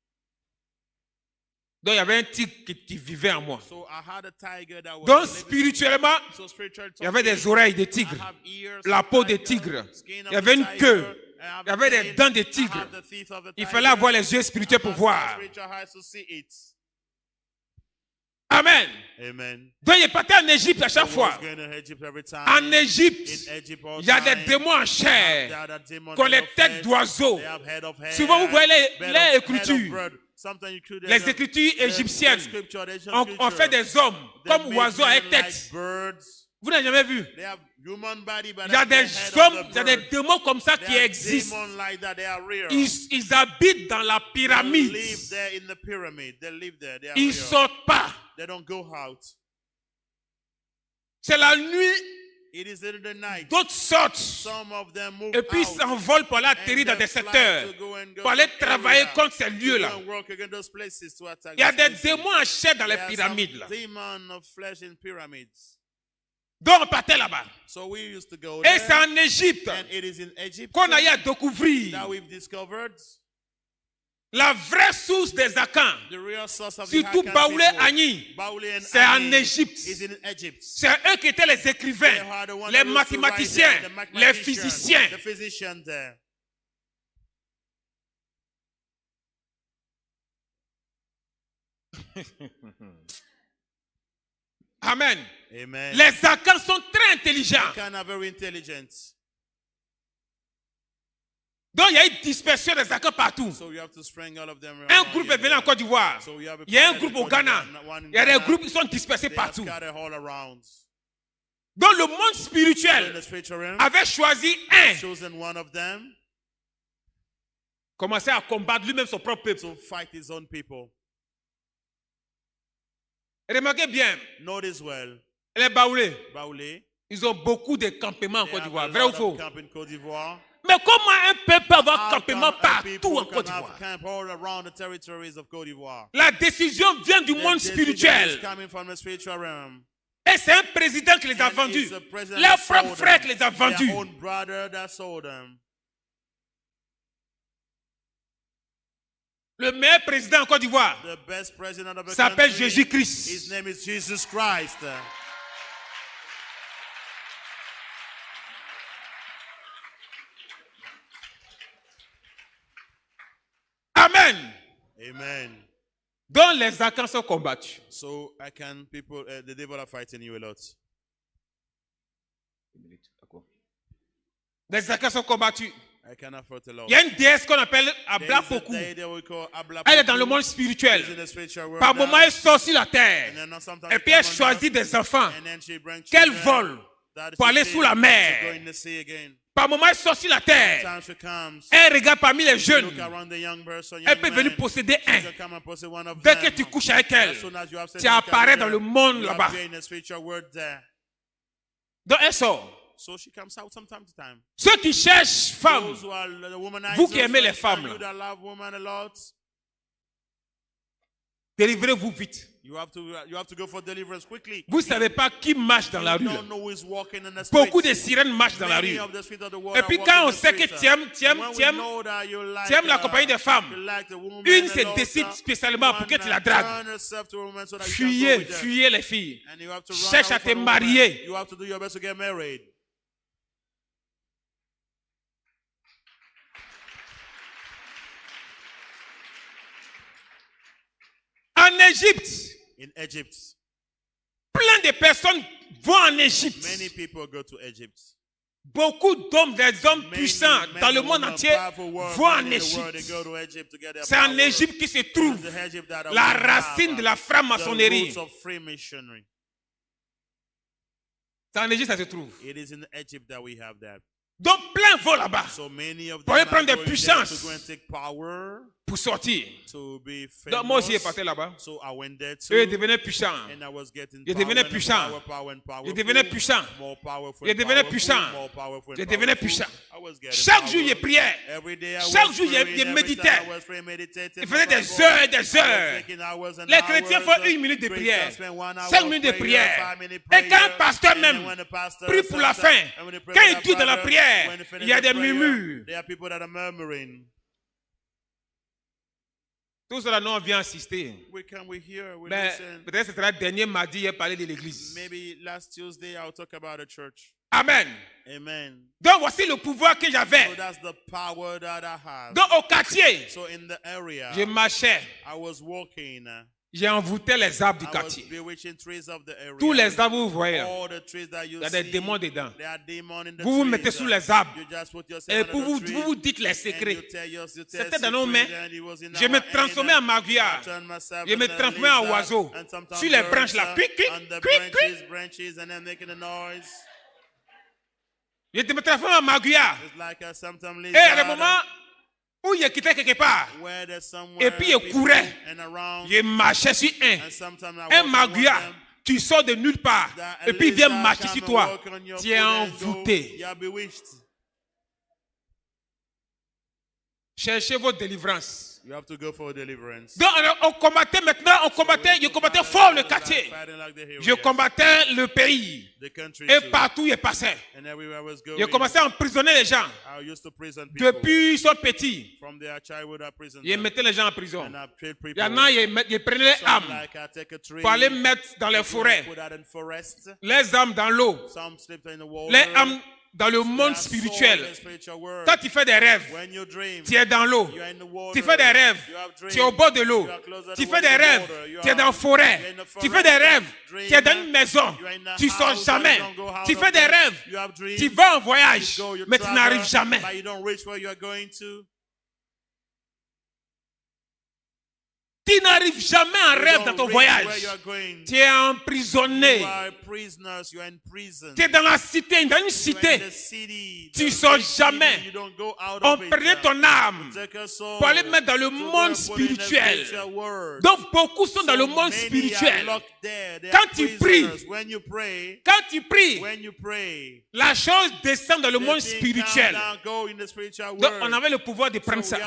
Donc il y avait un tigre qui vivait en moi.
So I had a tiger that was
Donc
living.
spirituellement,
So spiritual
il y avait des
talking,
oreilles de
I
tigre,
have ears
la
of
peau de
tiger,
tigre,
skin
il
of
y avait
the
une
tiger,
queue,
I have
il y avait
the
des
tail,
dents de
I
tigre.
have the teeth of the
Il
tiger.
fallait avoir les yeux spirituels pour
I must
voir.
have spiritual eyes to see it.
Amen.
Amen.
Donc il partait en Égypte à chaque
I was
fois.
going to Egypt every time.
En Égypte,
In Egypt all
il y a des
time.
démons en
There
chair,
are demons
qui ont
head
les
of
têtes
flesh.
d'oiseaux.
They have head of hair,
Souvent, vous voyez
head
les
of
Écritures.
bird. Sometimes you could-
Les Écritures égyptiennes, on fait des hommes comme oiseaux avec tête. Vous n'avez jamais vu? Il y a des hommes, il y a des démons comme ça qui existent. Ils habitent dans la pyramide. Ils ne sortent pas. C'est la nuit. D'autres sortent. Et puis ils s'envolent pour aller atterrir dans des secteurs. Pour aller travailler contre ces lieux-là. Il y a des démons en chair dans les pyramides. Là. Donc on partait là-bas. Et c'est en Égypte qu'on a eu à découvrir la vraie source des Akans. Surtout Baoulé Agni. C'est en Égypte. C'est eux qui étaient les écrivains, les mathématiciens, les physiciens. Amen.
Amen.
Les Akans sont très intelligents. Donc il y a une dispersion des Akans partout. Un groupe est venu en Côte d'Ivoire. Il y a un groupe au Ghana. Il y a des groupes qui sont dispersés partout. Donc le monde spirituel avait choisi un. Commencer à combattre lui-même son propre peuple. Remarquez bien. Les Baoulés, ils ont beaucoup de campements en Côte d'Ivoire. Vrai ou faux? Mais comment un peuple peut avoir campement partout en Côte d'Ivoire? La décision vient du monde spirituel. Et c'est un président qui les a vendus. Leur propre frère qui les a vendus. Le meilleur président en Côte d'Ivoire s'appelle Jésus-Christ. Amen.
Amen.
Donc les Akans sont combattus.
So the devil are fighting you a lot.
Les Akans sont combattus.
I cannot fight a lot.
Il y a une déesse qu'on appelle Ablapoku. Elle est dans le monde spirituel. Par moment, elle sort sur la terre. Et puis elle choisit des enfants qu'elle vole pour aller sous la mer. Par moment, elle sort sur la terre. Elle regarde parmi les jeunes. Elle peut venir posséder un. Dès que tu couches avec elle, tu apparais dans le monde là-bas. Donc elle sort.
So she comes out from time to time.
Ceux qui cherchent femmes, vous qui aimez les femmes, délivrez-vous vite.
You have to go for deliverance quickly.
Vous ne savez pas qui marche dans la rue. Beaucoup de sirènes marchent dans la rue. Et puis quand on sait que tu aimes la compagnie des femmes, une se décide spécialement pour que tu la dragues. Fuyez les filles. Cherche à te marier.
You have to do your best to get married.
En Égypte,
in Egypt,
plein de personnes vont en Égypte.
Many people go to Egypt.
Beaucoup d'hommes, des hommes puissants dans le monde entier vont en Égypte. C'est en Égypte qui se trouve la racine de la franc-maçonnerie. C'est en Égypte que ça se trouve.
It is in Egypt that we have that.
Donc plein vont là-bas pour aller prendre des puissances pour sortir. Donc moi aussi, je partais là-bas. Eux devenaient puissants. Ils devenaient puissants. Ils devenaient puissants. Ils devenaient puissants. Ils devenaient puissants. Chaque jour, il priait. Chaque jour, il méditait. Il faisait des heures et des heures. Les chrétiens font 1 minute de prière, 5 minutes de prière. Et quand un pasteur même prie pour la fin, quand il tue dans la prière, il y a des murmures. Tout cela, nous, on vient assister. Mais peut-être que ce sera le dernier mardi, il a parlé de l'église. Amen.
Amen.
Donc voici le pouvoir que j'avais. Donc au quartier, je marchais. J'ai envoûté les arbres du quartier. Tous les arbres, vous voyez, il y a des démons dedans. Vous vous mettez sous les arbres. Et vous vous dites les secrets. C'était dans nos mains. Je me transformais en maguillard. Je me transformais en oiseau. Sur les branches là. Cuic, cuic, cuic, cuic. Je me transformais en maguillard. Et à un moment où il quittait quelque part, et puis il courait, il marchait sur un maguillard, tu sors de nulle part, et puis il vient marcher sur toi, tu es envoûté. Cherchez votre délivrance.
You have to go for deliverance.
Donc on combattait maintenant, je combattais fort le quartier. Je combattais le pays. Et partout il passait. Je commençais à emprisonner les gens. Depuis ils sont petits. Je mettais les gens en prison. Il y en a, ils prenaient les âmes pour aller mettre dans les forêts. Les âmes dans l'eau. Les âmes dans le monde spirituel. Quand tu fais des rêves, tu es dans l'eau. Tu fais des rêves, tu es au bord de l'eau. Tu fais des rêves, tu es dans la forêt. Tu fais des rêves, tu es dans une maison. Tu ne sors jamais. Tu fais des rêves, tu vas en voyage, mais tu n'arrives jamais. Tu n'arrives jamais en rêve dans ton voyage. Tu es emprisonné. Tu es dans la cité, dans une cité. Tu ne sors jamais. On prenait ton âme pour aller mettre dans le monde spirituel. Donc beaucoup sont dans le monde spirituel. Quand tu pries, la chose descend dans le monde spirituel. Donc on avait le pouvoir de prendre ça.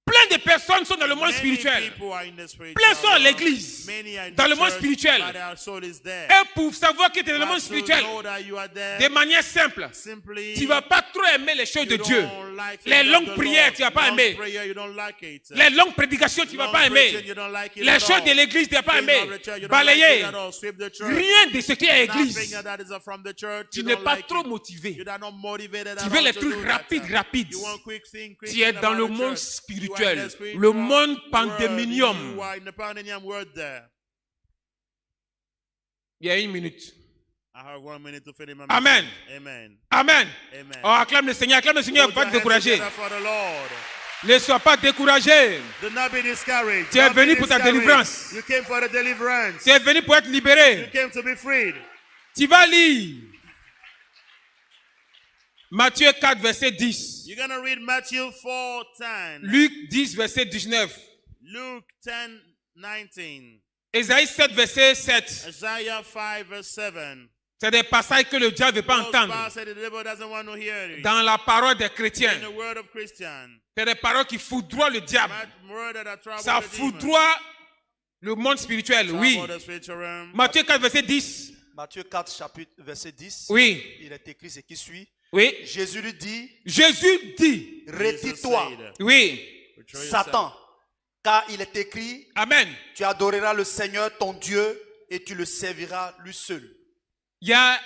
Plein de personnes sont dans le monde spirituel. Plein sont à l'église, dans le monde spirituel. Et pour savoir que tu es dans le monde spirituel, de manière simple, tu ne vas pas trop aimer les choses de Dieu. Les longues prières, tu ne vas pas aimer. Les longues prédications, tu ne vas pas aimer. Les choses de l'église, tu ne vas pas aimer. Balayer. Rien de ce qui est à l'église. Tu n'es pas trop motivé. Tu veux les trucs rapides. Tu es dans le monde spirituel. Le monde pandéminium. Il y a 1 minute. Amen. Amen. Oh, acclame le Seigneur, va te décourager. Ne sois pas découragé. Tu es venu pour ta délivrance. Tu es venu pour être libéré. Tu vas lire Matthieu 4, verset 10.
You're going to read Matthew 4:10.
Luc 10, verset 19.
Luke 10:19.
Ésaïe 7, verset 7.
Isaiah 5, verse 7.
C'est des passages que le diable ne veut pas entendre. Dans la parole des chrétiens. C'est des paroles qui foudroient le diable. Ça foudroie le monde spirituel, oui. Matthieu 4, verset 10.
Matthieu 4, chapitre, verset 10.
Oui.
Il est écrit ce qui suit.
Oui.
Jésus lui dit.
Retire-toi. Oui.
Satan, car il est écrit.
Amen.
Tu adoreras le Seigneur ton Dieu et tu le serviras lui seul.
Il y a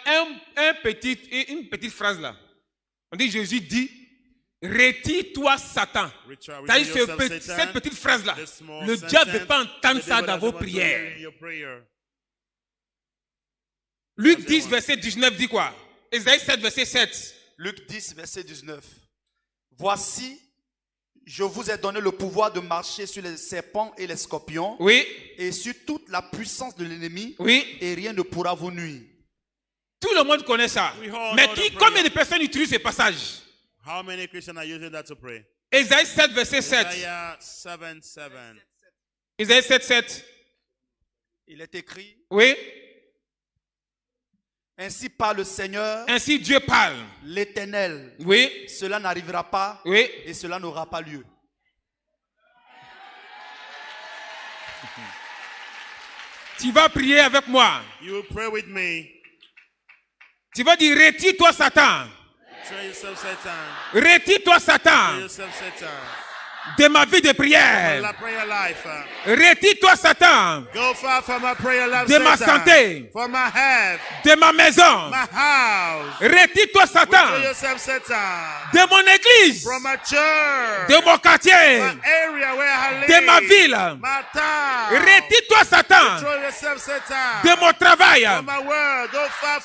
une petite phrase là. On dit Jésus dit retire-toi Satan. C'est-à-dire cette petite phrase là. Le diable ne veut pas entendre ça dans vos prières. Luc 10 verset 19 dit quoi? Ésaïe 7 verset 7.
Luc 10 verset 19. Voici, je vous ai donné le pouvoir de marcher sur les serpents et les scorpions.
Oui.
Et sur toute la puissance de l'ennemi.
Oui.
Et rien ne pourra vous nuire.
Tout le monde connaît ça. Mais combien de personnes utilisent ce passage?
How many Christians are using that to pray?
Ésaïe 7 verset 7. Ésaïe 7 7.
Il est écrit.
Oui.
Ainsi parle le Seigneur.
Ainsi Dieu parle.
L'Éternel.
Oui.
Cela n'arrivera pas.
Oui.
Et cela n'aura pas lieu.
Tu vas prier avec moi.
You will pray with me.
Tu vas dire retire-toi Satan. Retire-toi Satan. De ma vie de prière. Retire-toi Satan. De ma santé. De ma maison. Retire-toi Satan. De mon église. De mon quartier. De ma ville. Retire-toi Satan. De mon travail.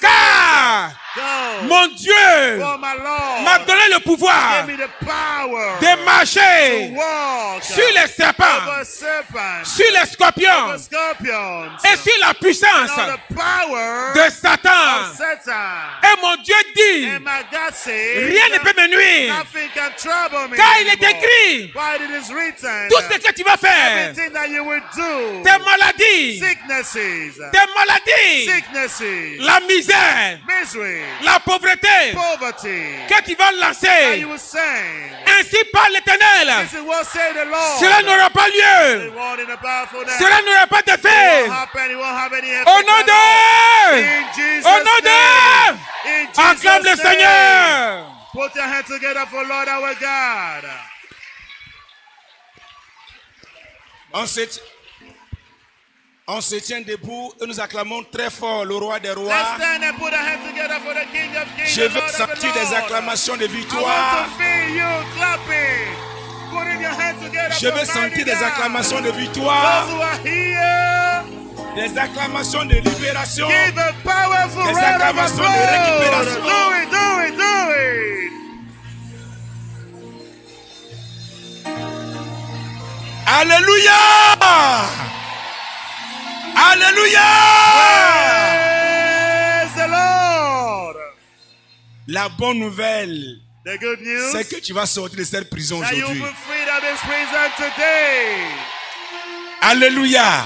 Car mon Dieu m'a donné le pouvoir de marcher sur les serpents, sur les scorpions et sur la puissance de Satan. Et mon Dieu dit, rien ne peut me nuire, car il est écrit, tout ce que tu vas faire, tes maladies, la misère, la pauvreté que tu vas lancer, ainsi parle l'Éternel, cela n'aura pas lieu, cela n'aura pas d'effet. Au nom de, acclame le Seigneur.
Put your hands together for Lord our God.
On se tient debout et nous acclamons très fort le roi des rois. Je veux sentir des acclamations de victoire. Je veux sentir des acclamations de victoire. Des acclamations de libération. Des acclamations de récupération.
Do it.
Alléluia. Alléluia.
Praise the Lord.
La bonne nouvelle,
The good news
c'est que tu vas sortir de cette prison
that you will
aujourd'hui.
be freed of this prison today.
Alléluia.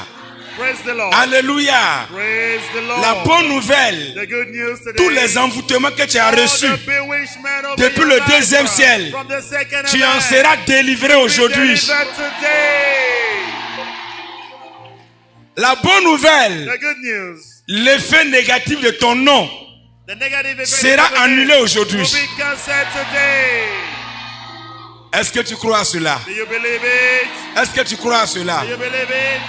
Praise the Lord.
Alléluia.
Praise the Lord.
La bonne nouvelle,
The good news today.
tous les envoûtements que tu as
All
reçus
the bewitchment over
depuis
your
le
life,
deuxième ciel,
from the second
tu en
heaven,
seras délivré aujourd'hui.
delivered today.
La bonne nouvelle,
The good news.
l'effet négatif de ton nom
The negative effect
sera
of the
annulé
will
aujourd'hui.
be cancelled today.
Est-ce que tu crois à cela?
Do you believe it?
Est-ce que tu crois à cela?
Do you believe it?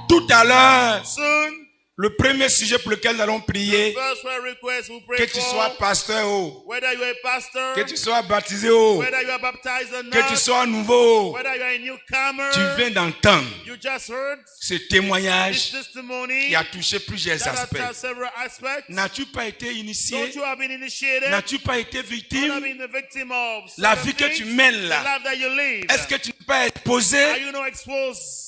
Tout à l'heure,
Soon,
le premier sujet pour lequel nous allons prier,
first prayer request we pray
que tu sois
for,
pasteur,
whether you're a pastor,
que tu sois baptisé, whether
whether you are baptized or
que tu
not,
sois nouveau,
whether you're a newcomer,
tu viens d'entendre
you just heard
ce
this
témoignage
testimony
qui a touché plusieurs
that has
aspects.
touched several aspects.
N'as-tu pas été initié?
Don't you have been initiated?
N'as-tu pas été
Not
victime?
been the victim of
La
certain
vie que tu
things,
mènes
the
là,
life that you live.
est-ce que tu n'es pas
Are
exposé?
you not exposed?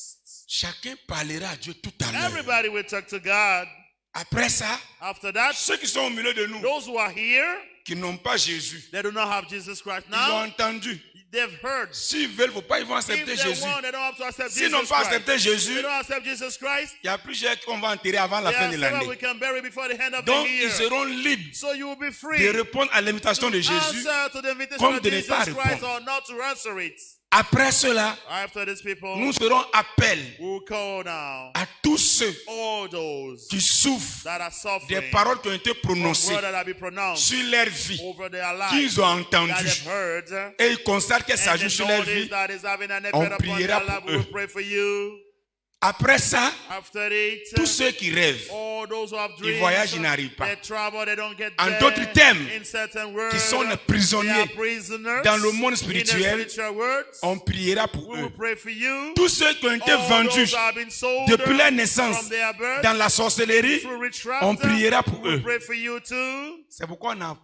Chacun parlera à Dieu tout à l'heure.
Everybody will talk to God.
Après ça,
After that,
ceux qui sont au milieu de nous,
those who are here,
qui n'ont pas Jésus,
they do not have Jesus Christ
ils ont
now.
entendu.
They've heard.
S'ils veulent, faut pas, ils vont
If
accepter
they
Jésus.
want, they don't have to accept
S'ils n'ont
Jesus
pas
Christ.
accepté
They
Jésus,
don't accept Jesus Christ.
il y a plusieurs qu'on va enterrer avant la
There
fin
are
de
several
l'année.
we can bury before the end of
Donc,
the
ils
year.
seront libres
So you will be
de
free
répondre à l'invitation de Jésus.
answer to the invitation
comme
of
de ne
Jesus
pas
Christ
répondre.
or not to answer it.
Après cela,
After these people,
nous serons appel
we will call now
à tous ceux
all those
qui souffrent
that are
des
suffering
paroles qui ont été prononcées
word that have been pronounced
sur leur vie,
over their lives
qu'ils ont
that
entendues,
they've heard.
et ils constatent qu'elles
And
s'ajoutent
the
sur leur
notice
vie.
that is having an
On
effect upon
priera
their life,
pour
we will
eux.
pray for you.
Après ça,
After it,
tous ceux qui rêvent,
all those who have
ils
dreams,
voyagent, ils n'arrivent pas.
they travel, they don't get
En
there.
d'autres termes,
In certain words,
qui sont des
they are
prisonniers
prisoners
dans le monde
in the
spirituel,
spiritual words.
on priera pour
We
eux.
will pray for you.
Tous ceux qui ont été
All
vendus
those who have been sold
depuis leur naissance
from their birth
dans la sorcellerie,
through witchcraft,
on priera pour
we will
eux.
pray for you too.
C'est pourquoi on a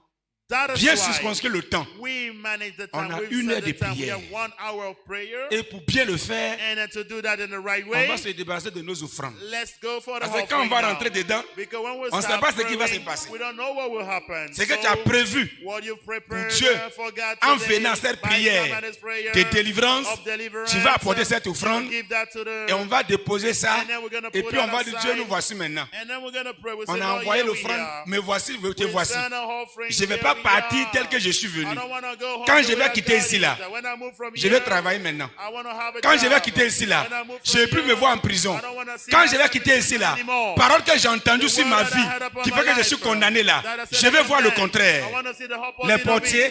That is
bien
why
circonscrit le temps.
we manage the
On
time.
a
We've
une
set
heure
the
de
time. We
prière.
have 1 hour of prayer.
Et pour bien le faire,
And to do that in the right
on
way,
va se débarrasser de nos offrandes.
let's go for the
Parce que quand on
offering
va
now.
rentrer dedans,
Because when we
on ne sait
start
pas ce qui va se
praying,
passer.
we don't know what will happen.
C'est que
So,
tu as prévu
what you've prepared
pour Dieu,
for God
en
today,
venant à cette
by
prière
time at this prayer
de délivrance,
of deliverance,
tu vas apporter cette
you
offrande
give that to the,
et on va déposer ça.
and then we're gonna
Et
put
puis on
that
va dire,
aside,
Dieu, nous voici maintenant.
and then we're gonna pray. We
On
say,
a
Lord,
envoyé
here we
l'offrande,
are.
me voici, te
We
voici.
send our offering,
Je ne vais
here
pas
we
partir
are.
tel que je suis venu.
I don't wanna go home
Quand
the
je
way
vais
I
quitter
got
ici
it.
là,
When I move from
je vais
here,
travailler maintenant.
I wanna have a
Quand je vais
job.
quitter ici là,
When I move
je ne vais
from
plus me
here,
voir en prison.
I don't wanna see
Quand je vais
myself
quitter ici là,
anymore.
parole que j'ai entendue
The
sur
word
ma
that I heard
vie,
upon
qui
my
fait que je
life,
suis condamné là,
that I said
je vais
I'm
voir le
condemned.
contraire.
I wanna see the opposite
Les
of it.
portiers,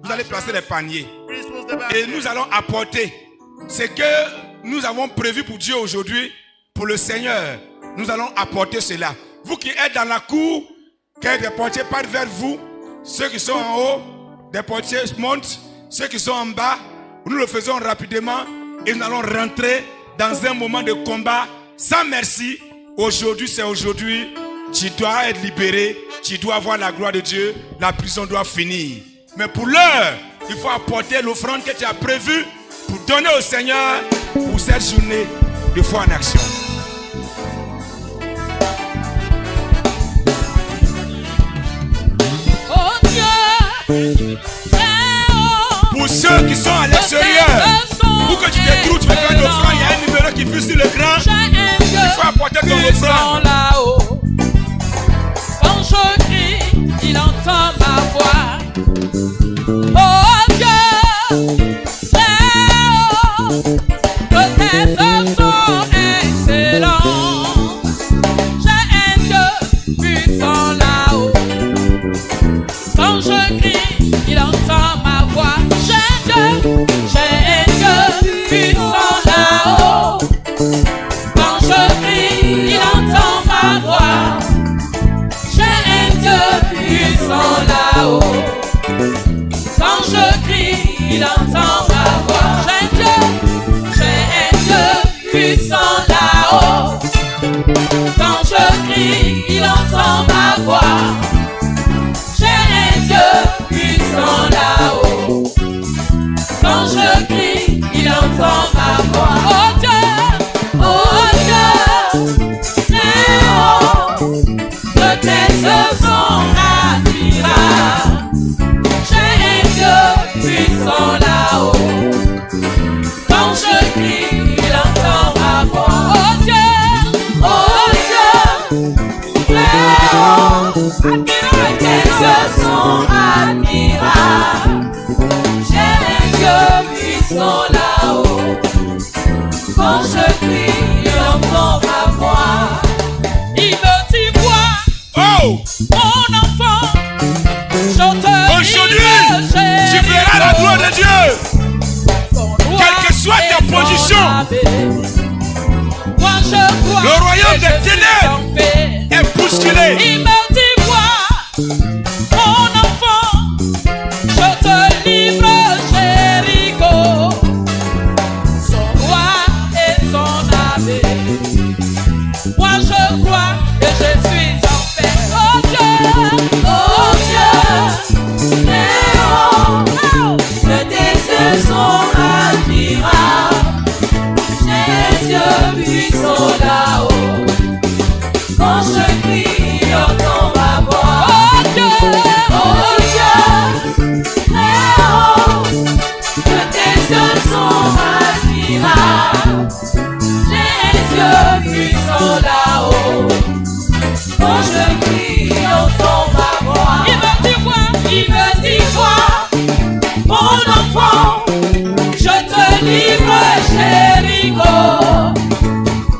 vous allez placer les paniers.
Please put the basket.
Et nous allons apporter ce que nous avons prévu pour Dieu aujourd'hui, pour le Seigneur. Nous allons apporter cela. Vous qui êtes dans la cour, que des portiers partent vers vous, ceux qui sont en haut, des portiers montent, ceux qui sont en bas, nous le faisons rapidement et nous allons rentrer dans un moment de combat sans merci. Aujourd'hui, c'est aujourd'hui. Tu dois être libéré, tu dois avoir la gloire de Dieu, la prison doit finir. Mais pour l'heure, il faut apporter l'offrande que tu as prévue pour donner au Seigneur pour cette journée de foi en action.
Oh Dieu,
Pour ceux qui sont à l'extérieur, pour que tu te trouves, tu veux faire une offrande, il y a un numéro qui fut sur l'écran. Il faut apporter ton offrande.
là-haut. Quand je crie, il entend ma voix. Oh Dieu, là-haut, que tes œuvres sont excellentes. J'ai un Dieu puissant là-haut. Quand je crie, il entend ma voix. J'ai un Dieu puissant là-haut. Quand je crie, il entend ma voix. J'ai un Dieu puissant là-haut. Quand je crie, il entend ma voix. J'ai un Dieu puissant là-haut. Quand je crie, il entend ma voix. J'ai un Dieu puissant là-haut. Quand je crie, il entend ma voix. Oh Dieu. dieux puissants là-haut. Quand je crie, il entend ma voix. Il me dit,
Oh!
mon enfant,
Aujourd'hui, tu verras la gloire de Dieu. Quelle que soit ta position, le royaume des ténèbres est bousculé.
Il me dit, mon enfant, je te livre Jéricho, son roi et son armée. Moi je crois que je suis en paix. Oh Dieu, Léon, que tes yeux sont admirables. Tes yeux puissants là-haut. Quand je crie, entends ma voix. Oh Dieu, Léon, que tes yeux sont admirables. Tes yeux puissants là-haut. Quand je crie, entends ma voix. Il me dit quoi, mon enfant, je te livre Jéricho,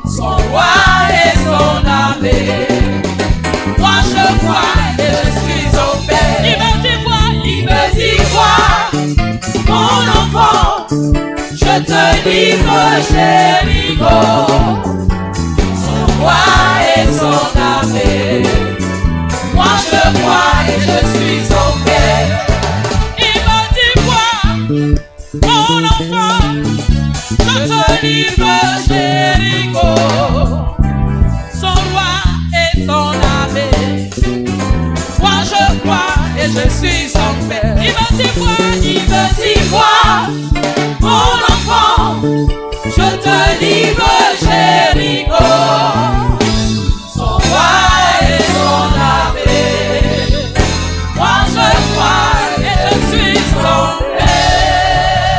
son roi et son armée. Moi je crois et je suis en paix. Il me dit quoi, mon enfant, je te livre Jéricho, son roi et son armée. Moi je crois et je suis en paix. Il me dit quoi, mon enfant, je te livre Jéricho, son roi et son armée. Moi je crois et je suis en paix. Il me dit quoi, mon enfant, je te livre Jéricho, son roi et son armée. Moi je crois et je suis en paix.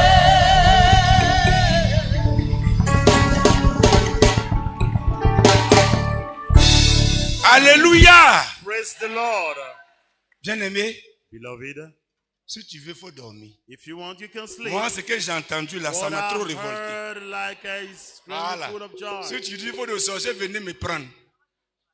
Alléluia.
Praise the Lord.
Bien-aimé,
Beloved,
si tu veux, il faut dormir.
if you want, you can sleep.
Moi, ce que j'ai entendu là, ça
What
m'a trop
I
révolté.
heard like a
Voilà.
full of joy.
Si tu dis il faut des sorciers, venez me prendre.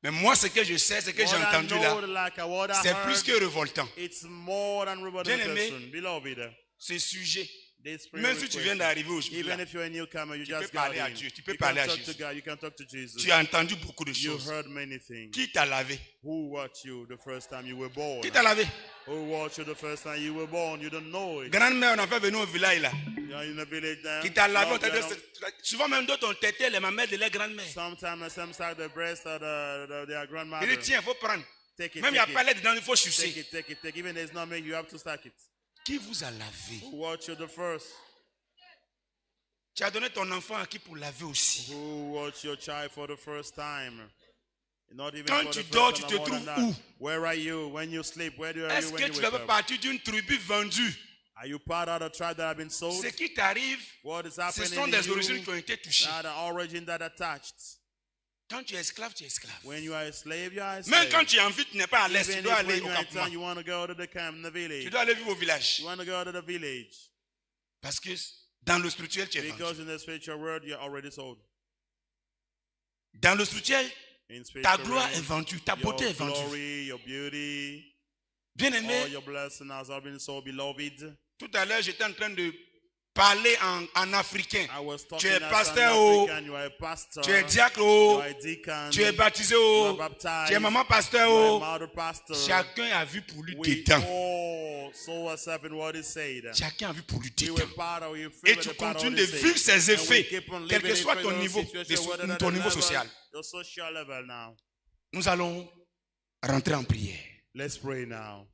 Mais moi, ce que je sais, ce que j'ai
What I
entendu
know,
là,
like what I
c'est
heard,
plus que révoltant.
it's more than revolting.
Bien-aimé,
Beloved,
Ce sujet,
this prayer
même si tu viens
request,
d'arriver aujourd'hui, là,
even if you're a newcomer, you
tu peux
just got
parler à
in.
Dieu, tu peux
You
parler
can
à
talk to
Jésus.
God, you can talk to Jesus.
Tu as entendu beaucoup de
You
choses.
heard many things.
Qui t'a lavé?
Who watched you the first time you were born?
Qui t'a lavé?
Who watched you the first time you were born? You don't know it.
Grande-mère, on a fait venir au village là.
You're in the village now.
Qui t'a lavé?
Lord,
Souvent même d'autres ont têté les mamelles de leur grand-mère.
sometimes some side the breast of their grandmother.
Il dit tiens, il faut prendre.
Take it,
Même il n'y a
take
pas
it.
l'air dedans, il faut
Take
sucer.
it, take it, take it. Even there's no milk, you have to stack it.
Qui vous a lavé?
Who watched you the first?
Tu as donné ton enfant à qui pour laver aussi?
Who watched your child for the first time? Not even
Quand
for
tu
the
dors,
first
tu
time,
te
more than
trouves
that.
où?
Where are you when you sleep? Where are
Est-ce
you
que
when you
tu
wake
fais
up?
partie d'une tribu vendue?
Are you part of the tribe that have been sold?
Ce qui t'arrive,
What is
ce
happening
sont
in
des
you
origines qui ont été touchées.
are the origin that attached.
Quand tu es esclave, tu es esclave.
When you are a slave, you are a
Même
slave.
quand tu es en vie, tu n'es pas à l'est, tu
Even
dois
if
aller
when
au
you're in
campement.
town, you want to go to the camp, the village.
Tu dois aller vivre au village.
You want to go to the village.
Parce que dans le spirituel, tu es vendu.
Because in the spiritual world, you're already sold.
Dans le spirituel,
In
ta
spiritual
gloire
realm,
est vendue, ta beauté
your
est vendue.
glory, your beauty,
Bien
all
aimé,
your blessings has all been so beloved.
tout à l'heure, j'étais en train de parler en africain.
I was
Tu
talking
es
as an
pasteur, oh.
African, you are a pastor,
Tu es diacre,
you
oh.
are a deacon,
Tu es baptisé,
you
oh.
are baptized,
Tu es maman pasteur,
you are a
oh.
mother pastor.
Chacun a vu pour lui
We
dedans.
all saw ourselves in what he said.
Chacun a vu pour lui
We
dedans.
were part of it,
Et tu continues de vivre ses effets, quel que soit ton niveau, ton niveau social.
Your social level now.
Nous allons rentrer en prière.
Let's pray now.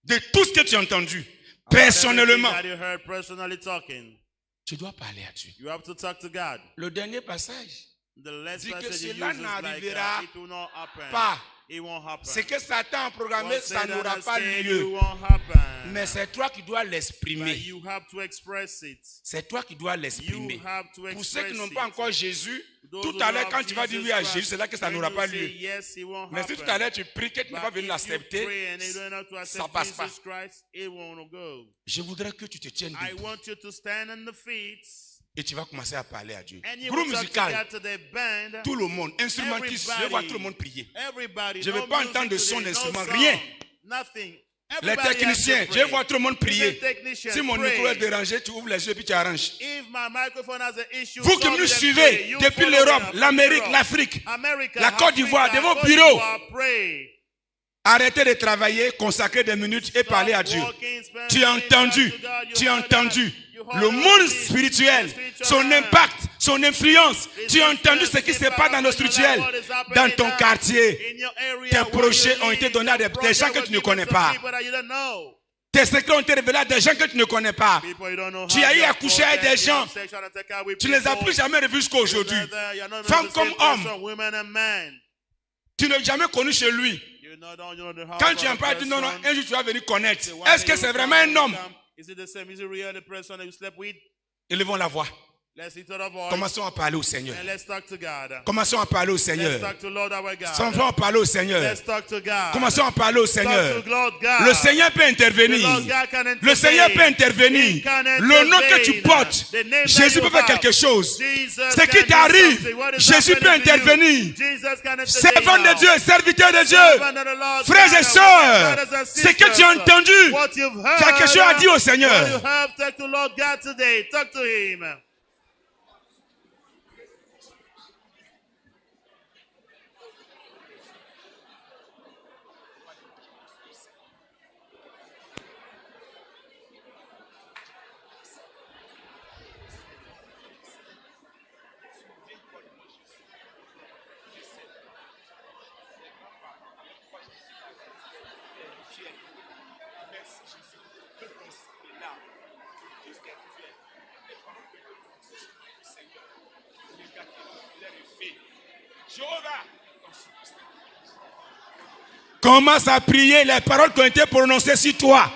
De tout ce que tu as entendu, personnellement,
That you heard personally talking,
tu dois parler à Dieu.
you have to talk to God.
Le dernier passage
The last
dit que
passage you
cela
use is like
n'arrivera
it will not happen.
pas.
It won't happen.
Ce que Satan a programmé,
What
ça
Satan
n'aura
has
pas
said,
lieu.
it won't happen.
Mais c'est toi qui dois
But
l'exprimer.
you have to express it.
C'est toi qui dois
You
l'exprimer.
have to
Pour ceux
express
qui n'ont pas
it.
encore Jésus, Tout à l'heure, quand tu vas dire oui à Jésus, c'est là que ça n'aura pas lieu. Mais si tout à l'heure tu pries que tu n'es pas venu l'accepter, ça ne passe pas. Je voudrais que tu te tiennes debout. Et tu vas commencer à parler à Dieu. Groupe musical, tout le monde, instrumentiste, je vais voir tout le monde prier. Je ne veux pas entendre de son d'instrument, rien. Les techniciens, je vais voir tout le monde prier. Si mon micro est dérangé, tu ouvres les yeux et puis tu arranges. Vous qui nous suivez depuis l'Europe, l'Amérique, l'Afrique, la Côte d'Ivoire, de vos bureaux, arrêtez de travailler, consacrez des minutes et parlez à Dieu. Tu as entendu, tu as entendu. Le monde spirituel, son impact, son influence. Tu as entendu ce qui se passe dans le spirituel. Dans ton quartier, tes projets ont été donnés à des gens que tu ne connais pas. Tes secrets ont été révélés à des gens que tu ne connais pas. Tu as eu à coucher avec des gens. Tu ne les as plus jamais revus jusqu'à aujourd'hui. Femmes comme hommes. Tu ne l'as jamais connu chez lui. Quand tu en parles, tu dis non, non, un jour tu vas venir connaître. Est-ce que c'est vraiment un homme? Élevons la voix. Commençons à parler au Seigneur. Commençons à parler au Seigneur. Commençons à parler au Seigneur. Commençons à parler au Seigneur. Le Seigneur peut intervenir. Le Seigneur peut intervenir. Le nom que tu portes, Jésus peut faire quelque chose. Ce qui t'arrive, Jésus peut intervenir. Servant de Dieu, serviteur de Dieu, frères et sœurs, ce que tu as entendu, tu as quelque chose à dire au Seigneur. Commence à prier les paroles qui ont été prononcées sur toi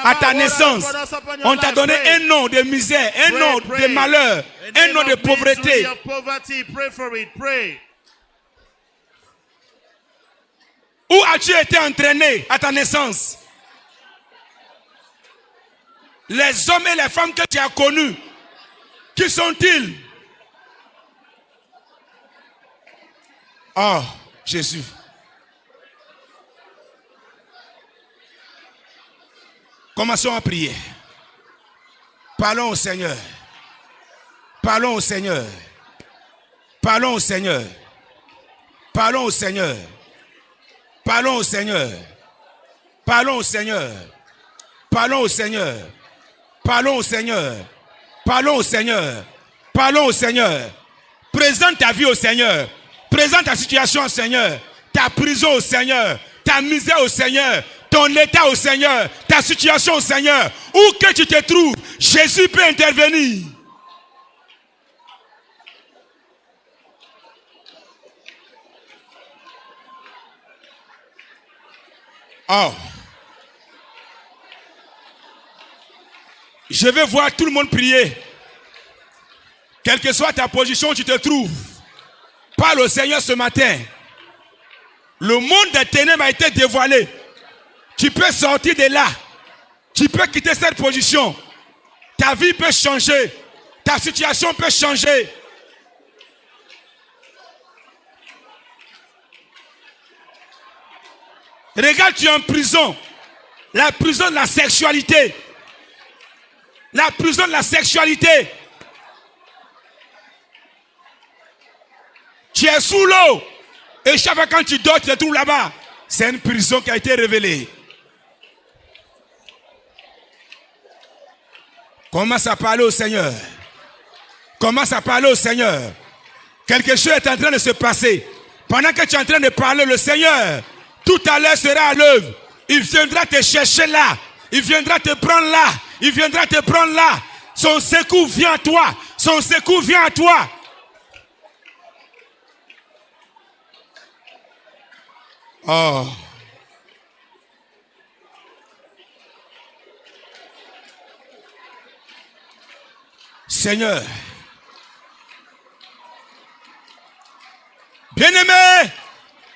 à ta naissance. On t'a donné un nom de misère, un nom de malheur, un nom de pauvreté. Où as-tu été entraîné à ta naissance? Les hommes et les femmes que tu as connus, qui sont-ils? Oh, Jésus. Commençons à prier. Parlons au Seigneur. Parlons au Seigneur. Parlons au Seigneur. Parlons au Seigneur. Parlons au Seigneur. Parlons au Seigneur. Parlons au Seigneur. Parlons au Seigneur. Parlons au Seigneur. Parlons au Seigneur. Présente ta vie au Seigneur. Présente ta situation au Seigneur. Ta prison au Seigneur. Ta misère au Seigneur. Ton état au Seigneur. Ta situation au Seigneur. Où que tu te trouves, Jésus peut intervenir. Oh. Je vais voir tout le monde prier. Quelle que soit ta position où tu te trouves, parle au Seigneur ce matin. Le monde des ténèbres a été dévoilé. Tu peux sortir de là. Tu peux quitter cette position. Ta vie peut changer. Ta situation peut changer. Regarde, tu es en prison. La prison de la sexualité. La prison de la sexualité. Tu es sous l'eau. Et chaque fois quand tu dors, tu te trouves là-bas. C'est une prison qui a été révélée. Commence à parler au Seigneur. Commence à parler au Seigneur. Quelque chose est en train de se passer. Pendant que tu es en train de parler, le Seigneur, tout à l'heure sera à l'œuvre. Il viendra te chercher là. Il viendra te prendre là. Il viendra te prendre là. Son secours vient à toi. Son secours vient à toi. Oh. Seigneur, Bien-aimé,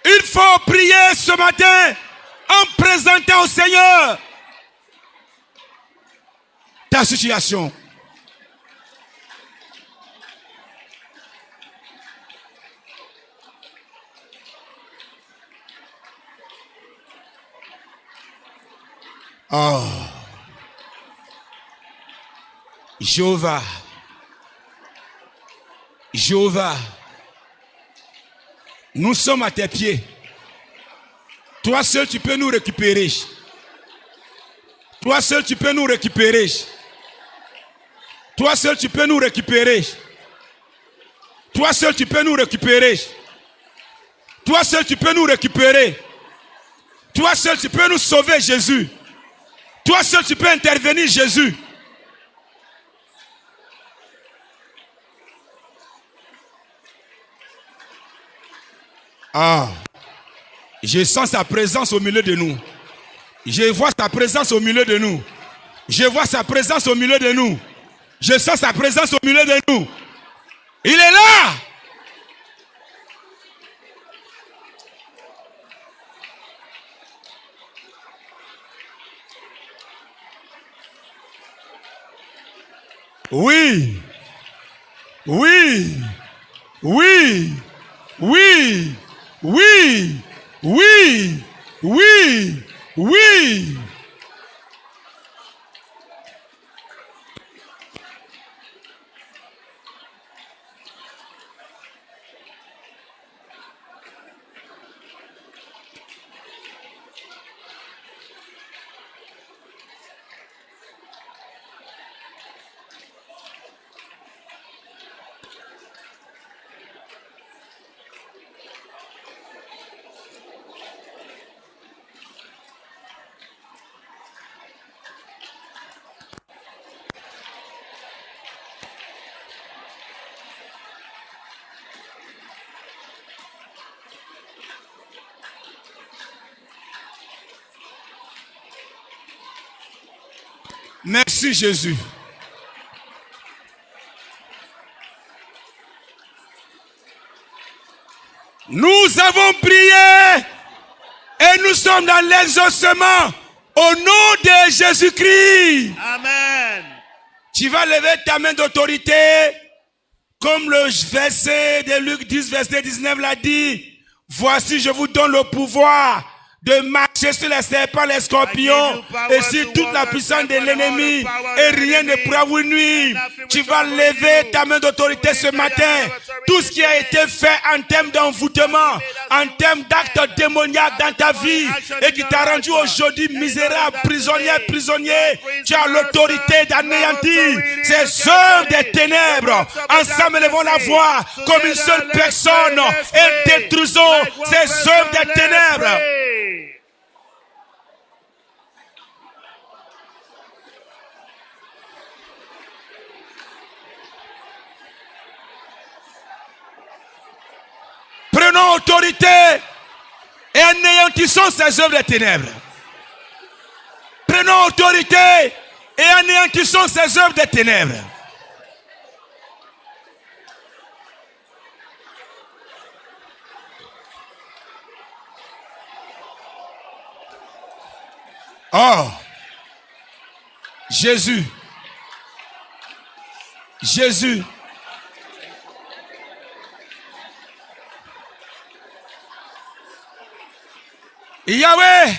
il faut prier ce matin en présentant au Seigneur ta situation. Oh. Jéhovah. Jéhovah. Nous sommes à tes pieds. Toi seul tu peux nous récupérer. Toi seul tu peux nous récupérer. Toi seul tu peux nous récupérer. Toi seul tu peux nous récupérer. Toi seul tu peux nous récupérer. Toi seul tu peux nous sauver, Jésus. Toi seul tu peux intervenir, Jésus. Ah, je sens sa présence au milieu de nous. Je vois sa présence au milieu de nous. Je vois sa présence au milieu de nous. Je sens sa présence au milieu de nous. Il est là. Oui. Oui. Oui. Oui. Oui. Oui. Oui. Oui. Merci Jésus. Nous avons prié et nous sommes dans l'exaucement au nom de Jésus-Christ.
Amen.
Tu vas lever ta main d'autorité comme le verset de Luc 10, verset 19 l'a dit. Voici, je vous donne le pouvoir de marcher sur les serpents, les scorpions et sur toute la puissance de l'ennemi et rien ne pourra vous nuire. Tu vas lever ta main d'autorité ce matin. Tout ce qui a été fait en termes d'envoûtement, en termes d'actes démoniaques dans ta vie et qui t'a rendu aujourd'hui misérable, prisonnier, tu as l'autorité d'anéantir ces œuvres des ténèbres. Ensemble, élevons la voix comme une seule personne et détruisons ces œuvres des ténèbres. Prenons autorité et anéantissons ces œuvres des ténèbres. Prenons autorité et anéantissons ces œuvres des ténèbres. Oh, Jésus, Jésus. Yahweh,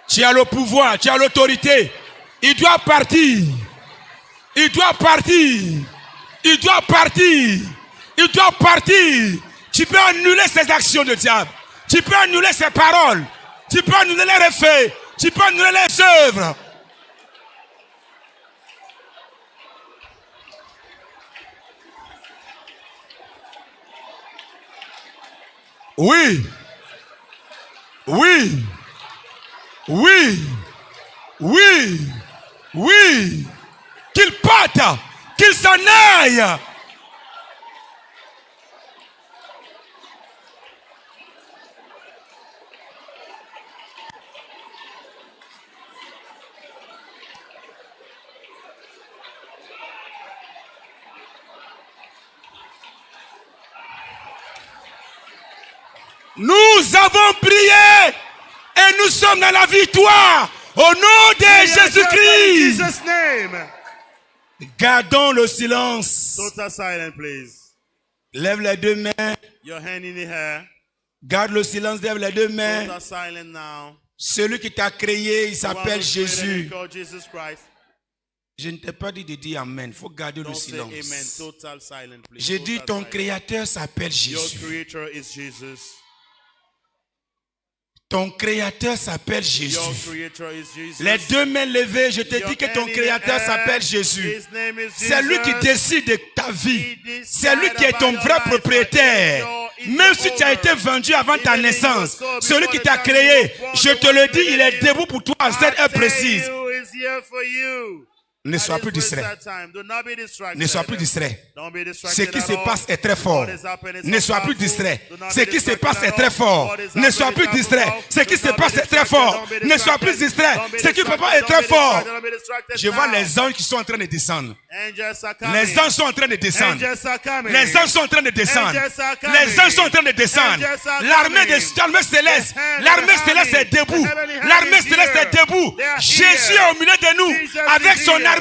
tu as le pouvoir, tu as l'autorité. Il doit partir. Il doit partir. Il doit partir. Il doit partir. Tu peux annuler ces actions de diable. Tu peux annuler ses paroles. Tu peux annuler les effets. Tu peux annuler les œuvres. Oui. Oui. Oui. Oui. Oui. Qu'il parte. Qu'il s'en aille. Nous avons prié et nous sommes dans la victoire. Au nom de Jésus-Christ.
Jesus' name.
Gardons le silence.
Total silence, please.
Lève les deux mains.
Your hand in the air.
Garde le silence, lève les deux mains.
Total silence now.
Celui qui t'a créé, il s'appelle
The one who created
Jésus.
you called Jesus Christ.
Je ne t'ai pas dit de dire Amen. Il faut garder le
Don't say amen.
silence.
Total silence, please.
J'ai dit
Total
ton
silence.
créateur s'appelle
Your
Jésus.
creator is Jesus.
Ton créateur s'appelle Jésus.
Your creator is Jesus.
Les deux mains levées, je te
Your
dis que ton
hand in the
créateur
air.
s'appelle Jésus.
His name is
C'est lui qui
Jesus.
décide de ta vie.
He decides
C'est lui qui est ton
about
vrai
your life.
propriétaire.
He's
Même
the
si tu as
owner.
été vendu avant ta
Even if you were
naissance,
sold
celui
before
qui
the
t'a
time
créé,
you were born,
je
the
te
one
le
who
dis, il est
created you.
debout pour toi à cette heure
I tell
précise.
you, he's here for you.
Ne sois
At
plus
this
distrait.
present time, do not be distracted.
Ne sois plus distrait.
Don't be
Ce
distracted
qui
at
se
all.
passe est très fort.
What is happening is
Ne
so
sois plus
powerful.
distrait.
Do not
Ce
be
qui se
distracted
passe
at
est
all.
très fort.
What is
Ne sois
happening
plus
is
distrait.
powerful.
Ce qui
Do
se
not be
passe est très
distracted.
fort.
Don't be
Ne sois plus
distracted.
distrait.
Don't be
Ce qui ne peut pas
distracted.
être très
Don't be
fort.
distracted. Don't be distracted
Je vois
now.
les anges qui sont en train de descendre.
Angels are coming.
Les anges sont en train de descendre.
Angels are coming.
Les anges sont en train de descendre.
Angels are coming.
Les anges sont en train de descendre.
Angels are
L'armée
coming.
céleste,
The hand
l'armée
of the
céleste est
army.
debout.
The heavenly hand
L'armée
is
céleste
here.
est debout.
They are
Jésus
here.
est au milieu de nous
Jesus
avec
is
son
here.
armée.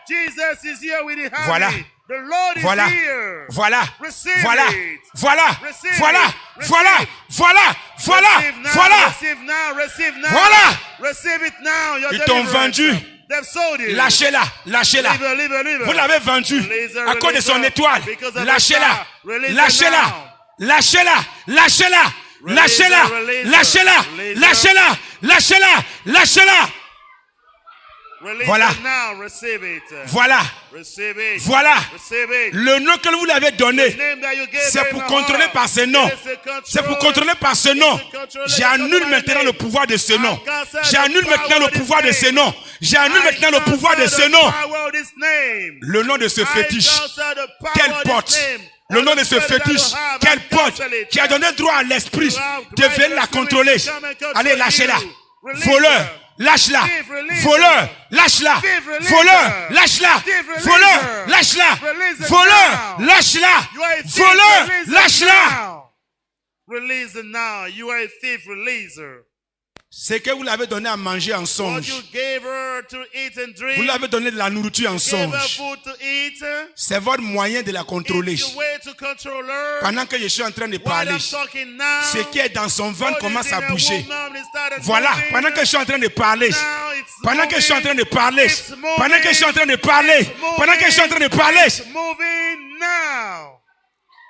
Jesus is here with the army.
Voilà.
The Lord is
Voilà,
here.
voilà,
Receive
voilà,
it.
voilà,
Receive
voilà,
it.
voilà,
Receive.
voilà, voilà,
Receive now,
voilà.
receive now, receive now.
Voilà.
Receive it now. Your
Ils t'ont
deliverance.
vendu.
They've sold you.
Lâchez-la, lâchez-la.
Leave her, leave her, leave her.
Vous l'avez vendu
Release her,
à cause de
release
son
her.
étoile.
Because of
Lâchez-la,
the star. Release her
lâchez-la,
now.
lâchez-la, lâchez-la,
Release
lâchez-la,
her, release her.
lâchez-la,
Release her.
lâchez-la, lâchez-la, lâchez-la.
Release
Voilà.
it now. Receive it.
Voilà,
Receive it.
voilà.
Receive it.
Le nom que vous lui avez donné,
The name that you gave
c'est
her in
pour
her
contrôler
heart.
par ce nom.
It is to control.
C'est pour contrôler par ce nom. J'annule maintenant le pouvoir de ce nom. J'annule maintenant le pouvoir de ce nom. J'annule maintenant le pouvoir de ce nom. Le nom de ce fétiche. Quelle porte? Le nom de ce fétiche. Quelle porte qui a donné droit à l'esprit de venir la contrôler? Allez, lâchez-la. Voleur, lâche-la. Voleur, lâche-la. Voleur, lâche-la. Voleur, lâche-la. Voleur, lâche-la. Voleur, lâche-la.
Release it now. You are a thief. Release her.
C'est que vous l'avez donné à manger en
What
songe.
you gave her to eat and drink.
Vous l'avez donné de la nourriture en
Gave her
songe.
food to eat.
C'est votre moyen de la contrôler.
It's the way to control her.
Pendant que je suis en train de
While
parler,
I'm talking now,
ce qui est dans son ventre
what
commence
is
à
in her
bouger.
womb now, it started
Voilà,
moving.
pendant que je suis en train de parler,
Now it's
pendant que je suis en train de parler,
It's moving.
pendant que je suis en train de parler,
It's moving.
pendant que je suis en train de parler,
It's moving now.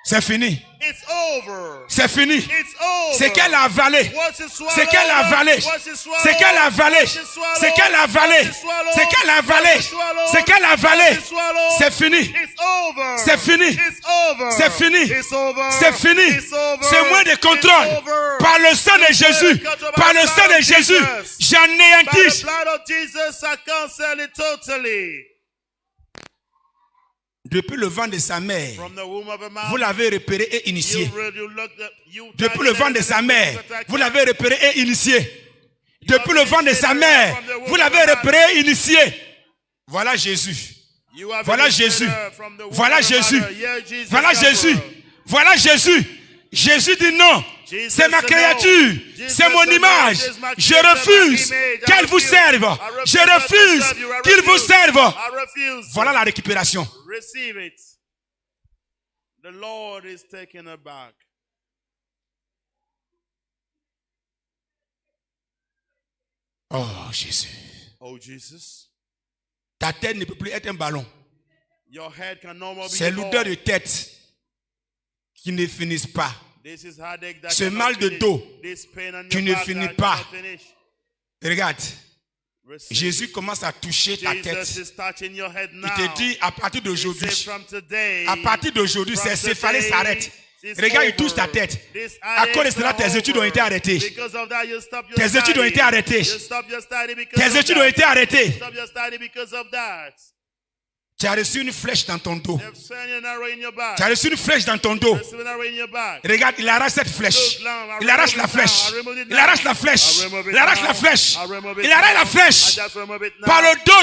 c'est fini.
It's over.
C'est fini.
It's over.
C'est qu'elle a avalé.
What you swallow,
C'est qu'elle a avalé.
what you swallow,
C'est qu'elle a avalé.
what you swallow,
C'est qu'elle a avalé.
what you swallow,
C'est qu'elle a avalé.
what you swallow,
C'est qu'elle a avalé.
what you swallow.
C'est fini.
It's over.
C'est fini.
It's over.
C'est fini.
It's over.
C'est fini.
It's over.
C'est moins de contrôle.
It's over.
Par le sang de
It's
Jésus.
control by
Par
the
le sang
blood
de
of
Jésus.
Jesus. By the
J'anéantis.
blood of Jesus, I cancel it totally.
Depuis le vent de sa mère,
From the womb of a man,
vous l'avez repéré et initié.
you
Depuis le vent de sa mère, vous l'avez repéré et initié. Depuis le vent de sa mère, vous l'avez repéré et initié. Voilà Jésus. Voilà Jésus. Voilà Jésus. Voilà Jésus. Voilà Jésus. Jésus dit non. C'est ma créature. C'est mon image. Je refuse qu'elle vous serve. Je refuse qu'il vous serve. Voilà la récupération.
Receive it. The Lord is taking her back.
Oh Jésus.
Oh Jesus.
Ta tête ne peut plus être un ballon.
Your head can no more be
C'est
a
l'odeur
ball.
de tête qui ne finissent pas.
This is headache that
Ce
cannot
mal de
finish.
dos
This pain on
qui
your
ne
back
finit
that
pas.
cannot finish.
Regarde,
Receive
Jésus
it.
commence à toucher ta
Jesus
tête.
is touching your head now.
Il te dit à partir
He
d'aujourd'hui,
said from today,
à partir d'aujourd'hui,
from
ces céphalées
today,
s'arrêtent.
it's
Regarde, il
over.
touche ta tête.
This
À cause de
headache
cela,
is
tes études ont
over.
été arrêtées.
Because of that, you stop your
Tes études ont
study.
été arrêtées.
You stop your study because
Tes
of
études
that.
ont été arrêtées.
Stop your study because of that.
Tu as reçu une flèche dans ton dos.
They've sent you an arrow in your back.
Tu as reçu une flèche dans ton dos.
They've sent an arrow in your back.
Regarde, il arrache cette flèche.
Look, now, I
Il arrache
remove
la
it now.
flèche.
I remove it
Il arrache
now.
la flèche.
I remove it
Il arrache
now.
la flèche.
I remove it
Il arrache
now.
la flèche.
I just remove it now.
Par le dos